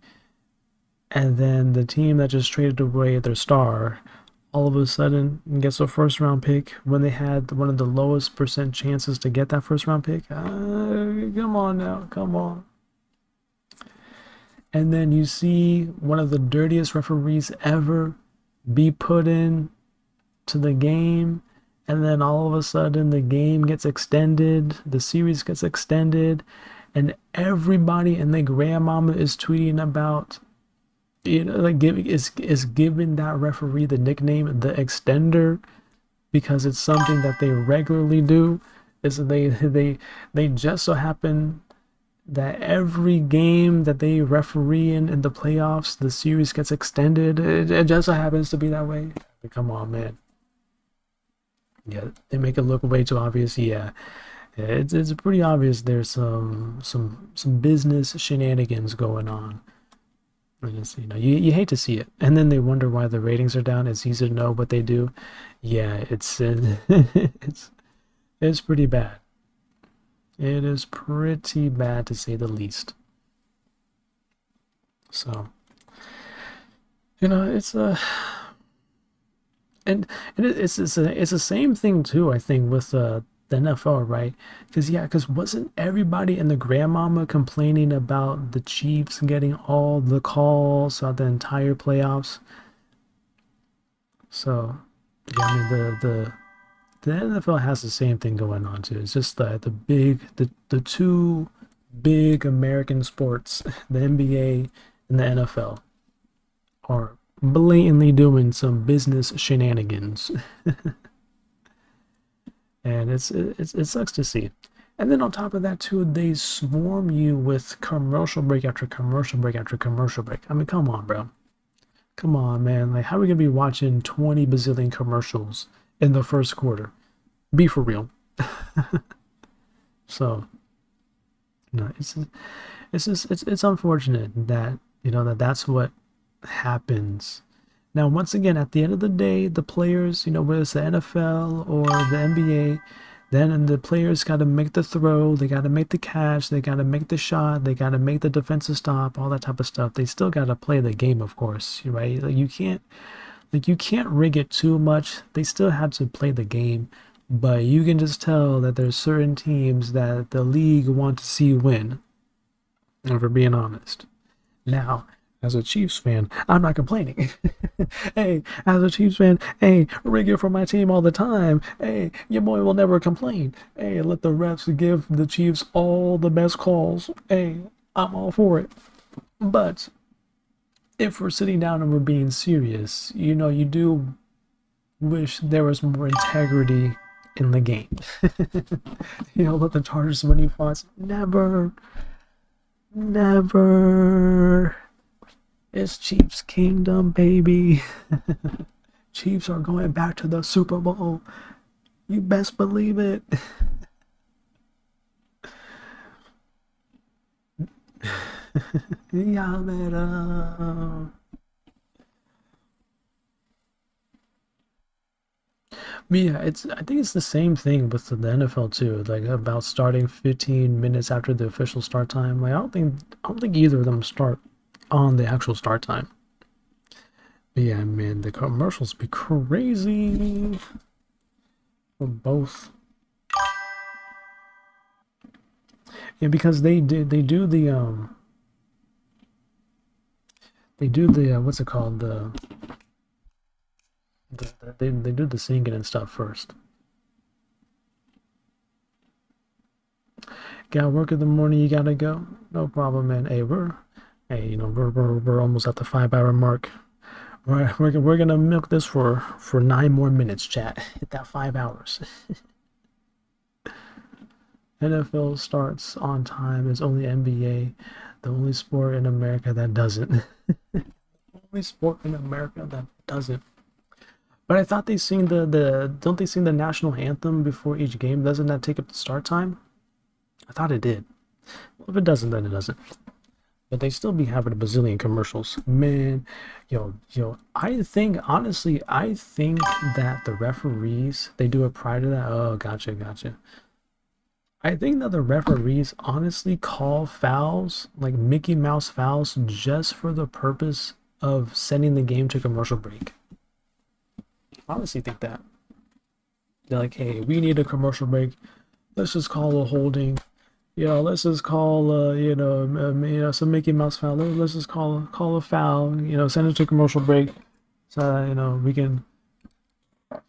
and then the team that just traded away their star all of a sudden gets a first round pick when they had one of the lowest percent chances to get that first round pick. Come on now, come on. And then you see one of the dirtiest referees ever be put in to the game, and then all of a sudden the game gets extended, the series gets extended, and everybody and their grandmama is tweeting about, like giving that referee the nickname the extender, because it's something that they regularly do. Is they just so happen that every game that they referee in the playoffs, the series gets extended. It just so happens to be that way. Come on, man. Yeah, they make it look way too obvious. Yeah, it's pretty obvious. There's some business shenanigans going on. And it's, you hate to see it, and then they wonder why the ratings are down. It's easy to know what they do. Yeah, it's it's pretty bad. It is pretty bad to say the least. So, it's a and it's the same thing too. I think with the NFL, right? Because wasn't everybody and the grandmama complaining about the Chiefs getting all the calls throughout the entire playoffs? So yeah, I mean the NFL has the same thing going on too. It's just the two big American sports, the NBA and the NFL, are blatantly doing some business shenanigans. And it sucks to see. And then on top of that too, they swarm you with commercial break after commercial break after commercial break. I mean, come on, bro. Come on, man. Like, how are we gonna be watching 20 bazillion commercials in the first quarter? Be for real. So, it's unfortunate that that's what happens Now, once again, at the end of the day, the players, whether it's the NFL or the NBA, then the players got to make the throw, they got to make the catch, they got to make the shot, they got to make the defensive stop, all that type of stuff. They still got to play the game, of course, right? Like you can't rig it too much. They still have to play the game, but you can just tell that there's certain teams that the league want to see win. If we're being honest. Now, as a Chiefs fan, I'm not complaining. Hey, as a Chiefs fan, hey, rig it for my team all the time. Hey, your boy will never complain. Hey, let the refs give the Chiefs all the best calls. Hey, I'm all for it. But if we're sitting down and we're being serious, you do wish there was more integrity in the game. Let the Chargers win you fights. Never. Never. It's Chiefs Kingdom, baby. Chiefs are going back to the Super Bowl. You best believe it. Yamera. But yeah, I think it's the same thing with the NFL too. Like about starting 15 minutes after the official start time. Like I don't think either of them start on the actual start time. But yeah, man, the commercials be crazy for both. Yeah, because they do the what's it called, they do the singing and stuff first. Got work in the morning, you gotta go. No problem, man. We're almost at the 5 hour mark. We're gonna milk this for 9 more minutes, chat. Hit that 5 hours. NFL starts on time. It's only NBA, the only sport in America that doesn't. Only sport in America that doesn't. But I thought they sing the don't they sing the national anthem before each game? Doesn't that take up the start time? I thought it did. Well, if it doesn't, then it doesn't. But they still be having a bazillion commercials. Man, yo, honestly, I think that the referees, they do it prior to that. Oh, gotcha. I think that the referees honestly call fouls, like Mickey Mouse fouls, just for the purpose of sending the game to commercial break. I honestly think that. They're like, hey, we need a commercial break. Let's just call a holding. Let's just call, some Mickey Mouse foul. Let's just call a foul. Send it to commercial break, so we can,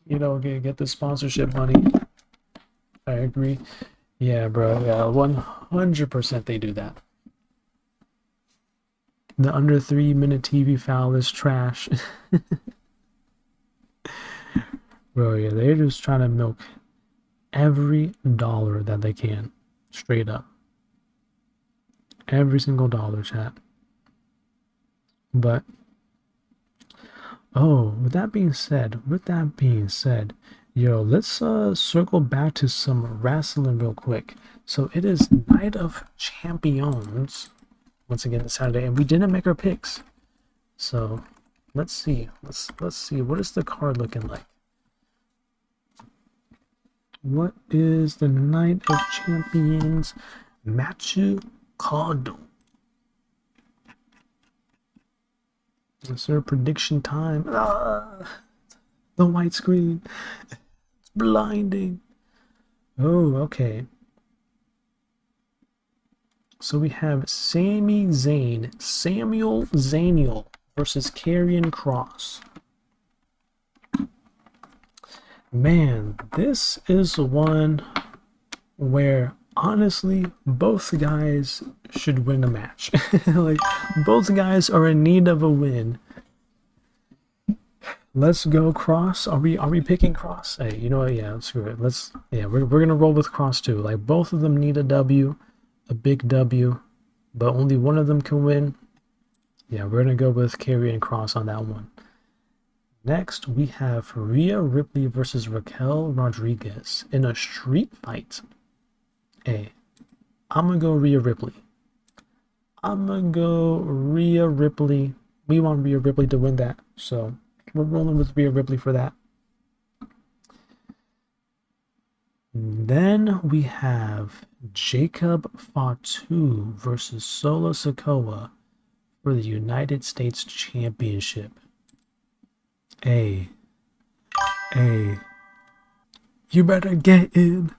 get the sponsorship money. I agree. Yeah, bro. Yeah, 100% they do that. The under 3 minute TV foul is trash. Bro, yeah, they're just trying to milk every dollar that they can, straight up. Every single dollar, chat. But with that being said, yo, let's circle back to some wrestling real quick. So it is Night of Champions once again this Saturday, and we didn't make our picks. So let's see. Let's see. What is the card looking like? What is the Night of Champions match card? Is there prediction time? The white screen. It's blinding. Oh, okay. So we have Samuel Zaniel versus Karrion Kross. Man, this is one where honestly both guys should win a match. Like both guys are in need of a win. Let's go Kross. Are we picking Kross? Hey, you know what? Yeah, screw it. We're gonna roll with Kross too. Like both of them need a W, a big W, but only one of them can win. Yeah, we're gonna go with Karrion Kross on that one. Next, we have Rhea Ripley versus Raquel Rodriguez in a street fight. Hey, I'm gonna go Rhea Ripley. We want Rhea Ripley to win that. So We're rolling with Rhea Ripley for that. Then we have Jacob Fatu versus Solo Sikoa for the United States Championship. A. You better get in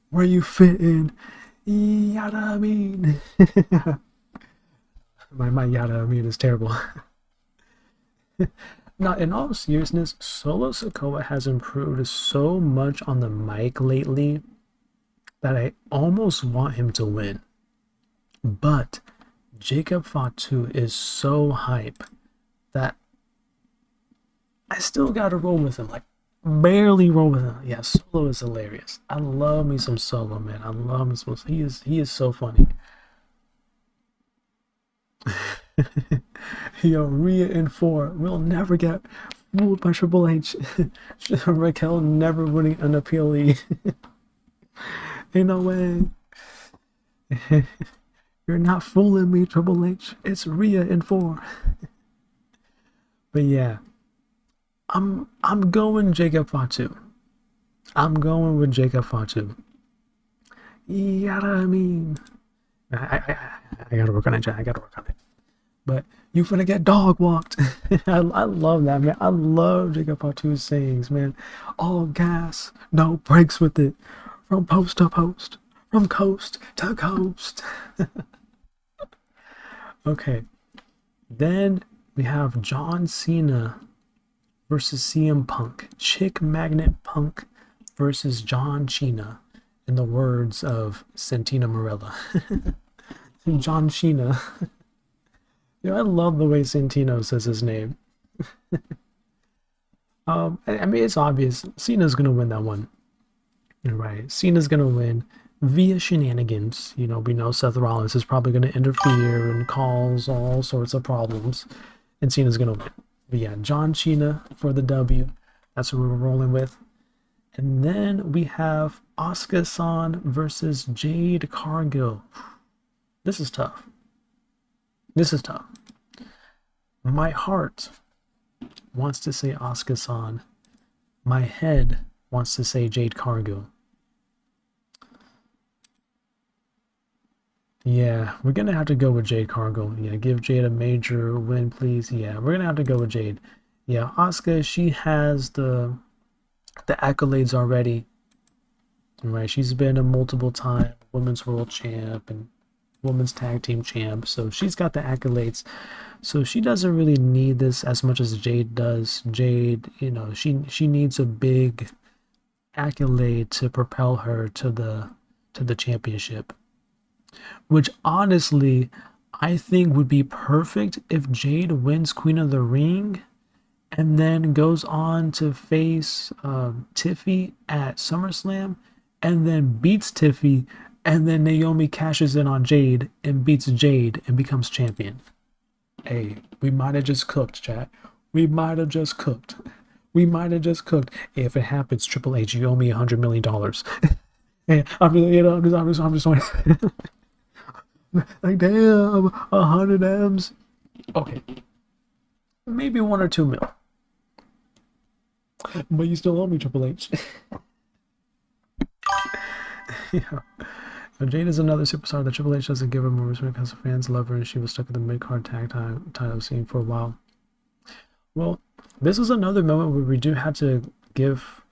where you fit in. Yada I mean. my yada I mean is terrible. Now, in all seriousness, Solo Sikoa has improved so much on the mic lately that I almost want him to win. But Jacob Fatu is so hype that I still gotta roll with him. Like, barely roll with him. Yeah, Solo is hilarious. I love me some Solo, man. I love me some. He is so funny. Yo, Rhea in 4. We'll never get fooled by Triple H. Raquel never winning an appealee. Ain't no way. You're not fooling me, Triple H. It's Rhea in 4. But yeah, I'm going Jacob Fatu. I'm going with Jacob Fatu. Yeah, I mean, I gotta work on it, Jack. I gotta work on it. But you finna get dog walked. I love that, man. I love Jacob Fatu's sayings, man. All gas, no brakes with it. From post to post, from coast to coast. Okay, then we have John Cena versus CM Punk. Chick Magnet Punk versus John Cena, in the words of Santina Morella. John Cena. I love the way Santino says his name. I mean, it's obvious. Cena's gonna win that one. Right. Cena's gonna win via shenanigans. We know Seth Rollins is probably gonna interfere and cause all sorts of problems. And Cena's gonna win. But yeah, John Cena for the W. That's what we're rolling with. And then we have Asuka-san versus Jade Cargill. This is tough. My heart wants to say Asuka-san. My head wants to say Jade Cargill. Yeah, we're gonna have to go with Jade Cargill. Yeah, give Jade a major win, please. Yeah, we're gonna have to go with Jade. Yeah, Asuka, she has the accolades already. Right, she's been a multiple-time women's world champ and women's tag team champ, so she's got the accolades. So she doesn't really need this as much as Jade does. Jade, she needs a big accolade to propel her to the championship. Which honestly, I think would be perfect if Jade wins Queen of the Ring and then goes on to face Tiffy at SummerSlam and then beats Tiffy, and then Naomi cashes in on Jade and beats Jade and becomes champion. Hey, we might have just cooked, chat. We might have just cooked. Hey, if it happens, Triple H, you owe me $100 million. Hey, I'm just like, damn, 100 M's. Okay, maybe 1 or 2 mil. But you still owe me, Triple H. Yeah. Jade is another superstar that Triple H doesn't give her more respect because fans love her and she was stuck in the mid-card tag title scene for a while. Well, this is another moment where we do have to give,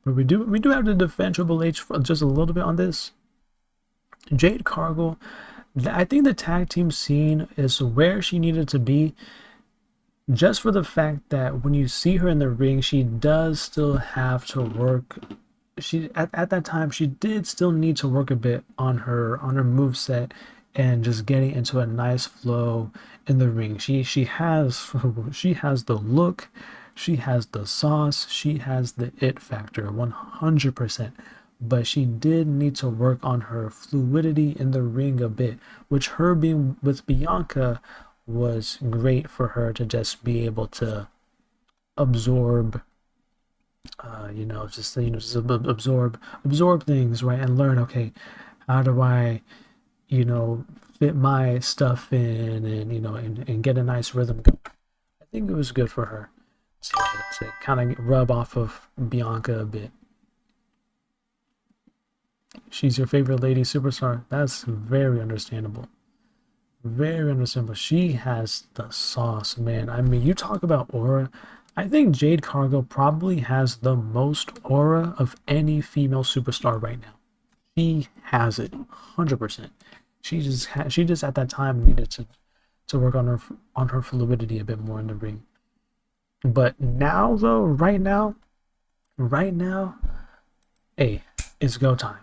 we do have to defend Triple H for just a little bit on this. Jade Cargill, I think the tag team scene is where she needed to be, just for the fact that when you see her in the ring, she does still have to work. She at that time she did still need to work a bit on her moveset and just getting into a nice flow in the ring. She has the look, she has the sauce, she has the it factor 100%. But she did need to work on her fluidity in the ring a bit, which her being with Bianca was great for her to just be able to absorb just absorb things, right? And learn, okay, how do I fit my stuff in and and get a nice rhythm going. I think it was good for her to kind of rub off of Bianca a bit. She's your favorite lady superstar. That's very understandable. Very understandable. She has the sauce, man. I mean, you talk about aura. I think Jade Cargill probably has the most aura of any female superstar right now. She has it, 100%. She just at that time needed to work on her fluidity a bit more in the ring. But now though, right now, hey, it's go time.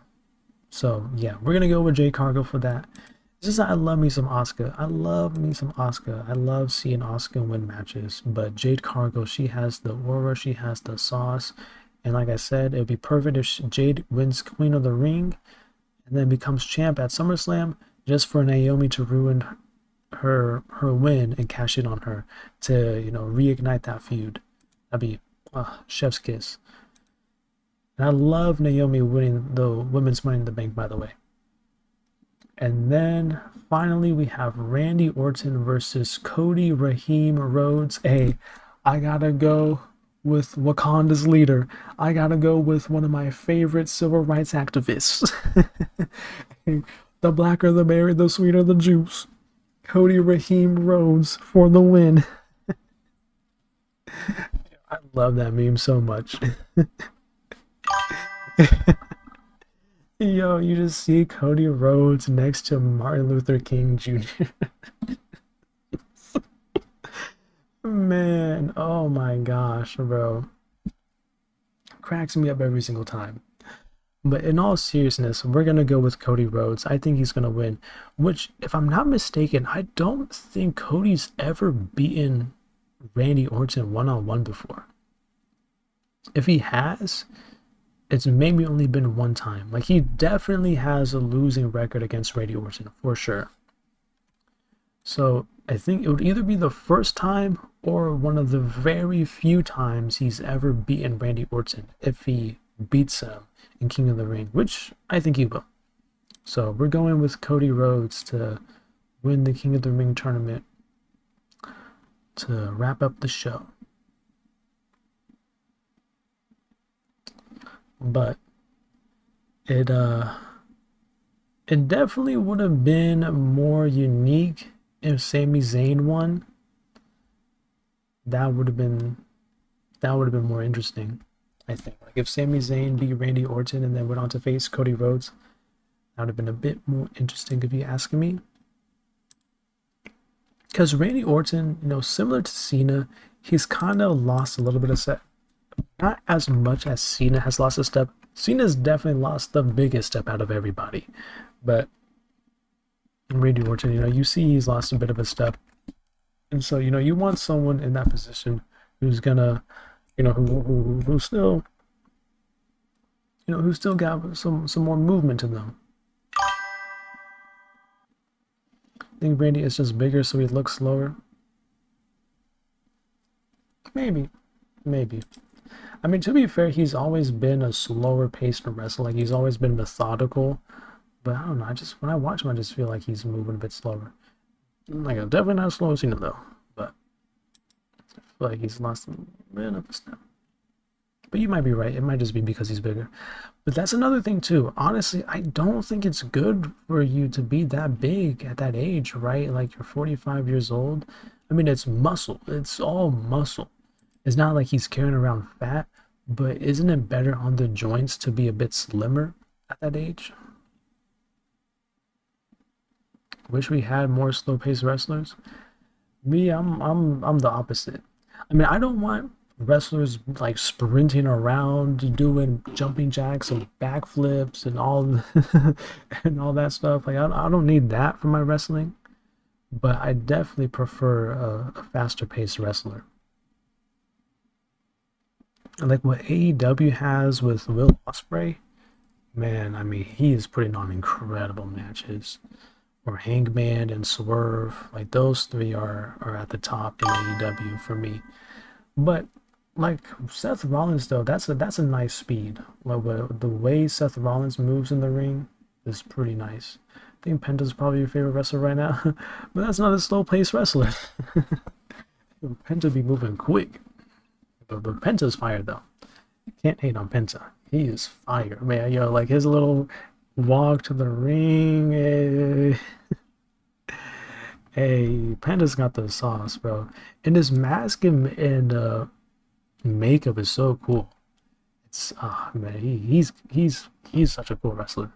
So yeah, we're gonna go with Jade Cargill for that. It's just that I love me some Asuka. I love me some Asuka. I love seeing Asuka win matches. But Jade Cargill, she has the aura, she has the sauce. And like I said, it would be perfect if Jade wins Queen of the Ring and then becomes champ at SummerSlam just for Naomi to ruin her win and cash in on her to, you know, reignite that feud. That'd be chef's kiss. And I love Naomi winning the women's Money in the Bank, by the way. And then finally we have Randy Orton versus Cody Raheem Rhodes. Hey, I gotta go with Wakanda's leader. I gotta go with one of my favorite civil rights activists. The blacker the berry, the sweeter the juice. Cody Raheem Rhodes for the win. I love that meme so much. Yo, you just see Cody Rhodes next to Martin Luther King Jr. Man, oh my gosh, bro. Cracks me up every single time. But in all seriousness, we're going to go with Cody Rhodes. I think he's going to win. Which, if I'm not mistaken, I don't think Cody's ever beaten Randy Orton one-on-one before. If he has, it's maybe only been one time. Like, he definitely has a losing record against Randy Orton, for sure. So, I think it would either be the first time or one of the very few times he's ever beaten Randy Orton, if he beats him in King of the Ring, which I think he will. So, we're going with Cody Rhodes to win the King of the Ring tournament to wrap up the show. But it definitely would have been more unique if Sami Zayn won. That would have been more interesting, I think. Like if Sami Zayn beat Randy Orton and then went on to face Cody Rhodes, that would have been a bit more interesting if you ask me. Because Randy Orton, you know, similar to Cena, he's kind of lost a little bit of set. Not as much as Cena has lost a step. Cena's definitely lost the biggest step out of everybody. But Randy Orton, you know, you see he's lost a bit of a step. And so, you know, you want someone in that position who's gonna, you know, who still, you know, who still got some more movement to them. I think Randy is just bigger, so he looks slower. Maybe. I mean, to be fair, he's always been a slower paced wrestler. Like, he's always been methodical. But I don't know, when I watch him, I just feel like he's moving a bit slower. Like, I'm definitely not as slow as Cena, though. But I feel like he's lost a bit of a step. But you might be right. It might just be because he's bigger. But that's another thing, too. Honestly, I don't think it's good for you to be that big at that age, right? Like, you're 45 years old. I mean, it's muscle. It's all muscle. It's not like he's carrying around fat, but isn't it better on the joints to be a bit slimmer at that age? Wish we had more slow-paced wrestlers. Me, I'm the opposite. I mean, I don't want wrestlers like sprinting around, doing jumping jacks and backflips and all and all that stuff. Like, I don't need that for my wrestling, but I definitely prefer a faster-paced wrestler. Like what AEW has with Will Ospreay, man, I mean, he is putting on incredible matches. Or Hangman and Swerve, like those three are at the top in AEW for me. But like Seth Rollins, though, that's a nice speed. Like the way Seth Rollins moves in the ring is pretty nice. I think Penta's probably your favorite wrestler right now, but that's not a slow-paced wrestler. Penta be moving quick. But Penta's fire though. Can't hate on Penta. He is fire, man. Yo, like his little walk to the ring. Hey, Penta's got the sauce, bro. And his mask and makeup is so cool. It's man, he's such a cool wrestler.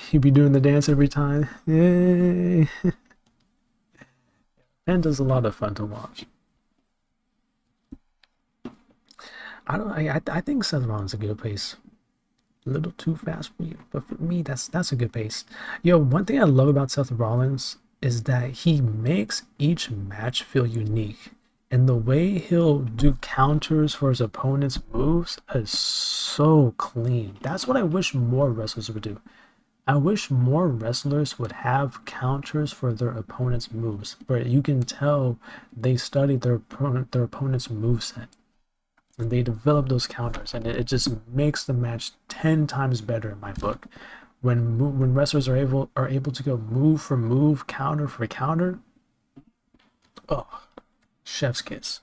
He be doing the dance every time. Yay! Penta's a lot of fun to watch. I think Seth Rollins a good pace. A little too fast for you, but for me, that's a good pace. Yo, one thing I love about Seth Rollins is that he makes each match feel unique, and the way he'll do counters for his opponent's moves is so clean. That's what I wish more wrestlers would do. I wish more wrestlers would have counters for their opponent's moves, where you can tell they studied their opponent's moveset and they develop those counters, and it just makes the match 10 times better in my book. When wrestlers are able to go move for move, counter for counter, oh, chef's kiss.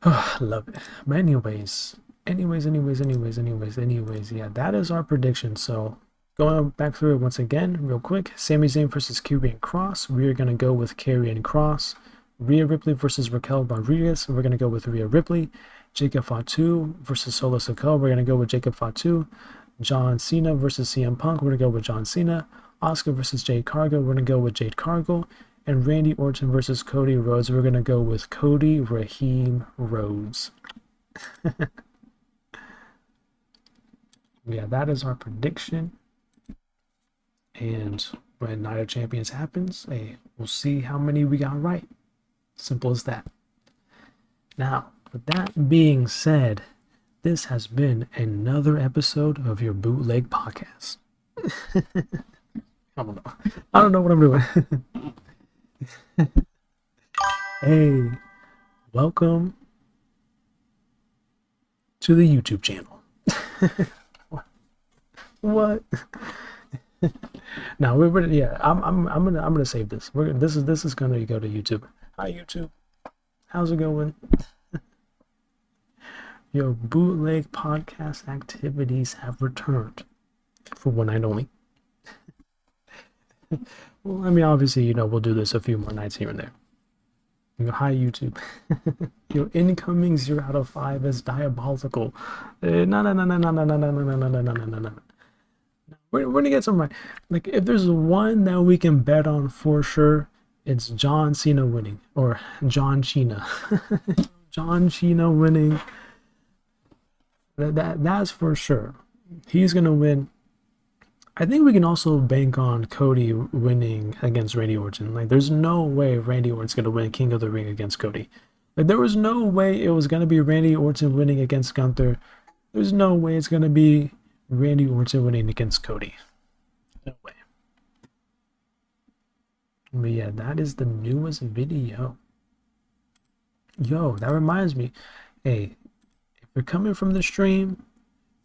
Oh, love it. But anyways, yeah, that is our prediction. So going back through it once again, real quick: Sami Zayn versus Karrion Kross. We are gonna go with Karrion Kross. Rhea Ripley versus Raquel Rodriguez. We're gonna go with Rhea Ripley. Jacob Fatu versus Solo Sikoa. We're gonna go with Jacob Fatu. John Cena versus CM Punk. We're gonna go with John Cena. Oscar versus Jade Cargill. We're gonna go with Jade Cargill. And Randy Orton versus Cody Rhodes. We're gonna go with Cody Raheem Rhodes. Yeah, that is our prediction. And when Night of Champions happens, hey, we'll see how many we got right. Simple as that. Now, with that being said, this has been another episode of your Bootleg podcast. I don't know what I'm doing. Hey, welcome to the YouTube channel. What? Now I'm gonna save this. This is gonna go to YouTube. Hi YouTube, how's it going? Your Bootleg podcast activities have returned for one night only. Well, I mean, obviously, we'll do this a few more nights here and there. Hi YouTube. Your incoming 0 out of 5 is diabolical. No. We're gonna get some right. Like, if there's one that we can bet on for sure, it's John Cena winning, or John Cena. John Cena winning. That's for sure. He's gonna win. I think we can also bank on Cody winning against Randy Orton. Like, there's no way Randy Orton's gonna win King of the Ring against Cody. Like, there was no way it was gonna be Randy Orton winning against Gunther. There's no way it's gonna be Randy Orton winning against Cody. No way. But yeah, that is the newest video. Yo, that reminds me. Hey, if you're coming from the stream,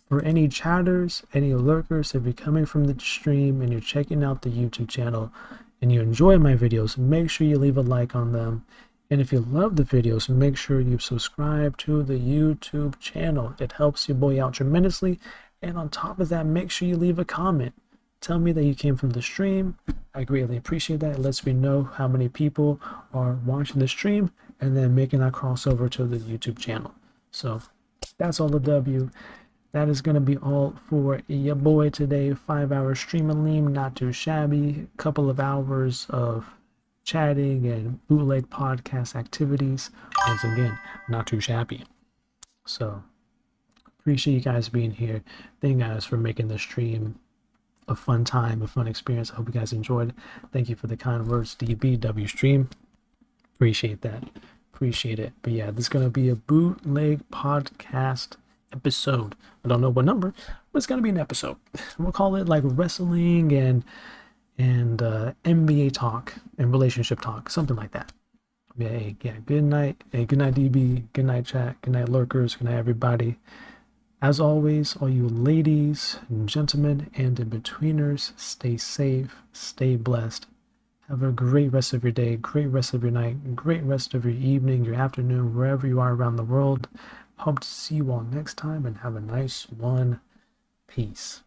for any chatters, any lurkers, if you're coming from the stream and you're checking out the YouTube channel and you enjoy my videos, make sure you leave a like on them. And if you love the videos, make sure you subscribe to the YouTube channel. It helps your boy out tremendously. And on top of that, make sure you leave a comment. Tell me that you came from the stream. I greatly appreciate that. It lets me know how many people are watching the stream and then making that crossover to the YouTube channel. So that's all the W. That is going to be all for your boy today. 5-hour stream-a-leam, not too shabby. Couple of hours of chatting and bootleg podcast activities. Once again, not too shabby. So, appreciate you guys being here. Thank you guys for making the stream a fun time, a fun experience. I hope you guys enjoyed. Thank you for the kind words, DBW stream. Appreciate that. Appreciate it. But yeah, this is going to be a bootleg podcast episode. I don't know what number, but it's gonna be an episode. We'll call it like wrestling and NBA talk and relationship talk, something like that. Yeah, good night. Hey, good night DB, good night chat, good night lurkers, good night everybody. As always, all you ladies and gentlemen and in-betweeners, stay safe, stay blessed, Have a great rest of your day, great rest of your night, great rest of your evening, your afternoon, wherever you are around the world. Hope to see you all next time and have a nice one. Peace.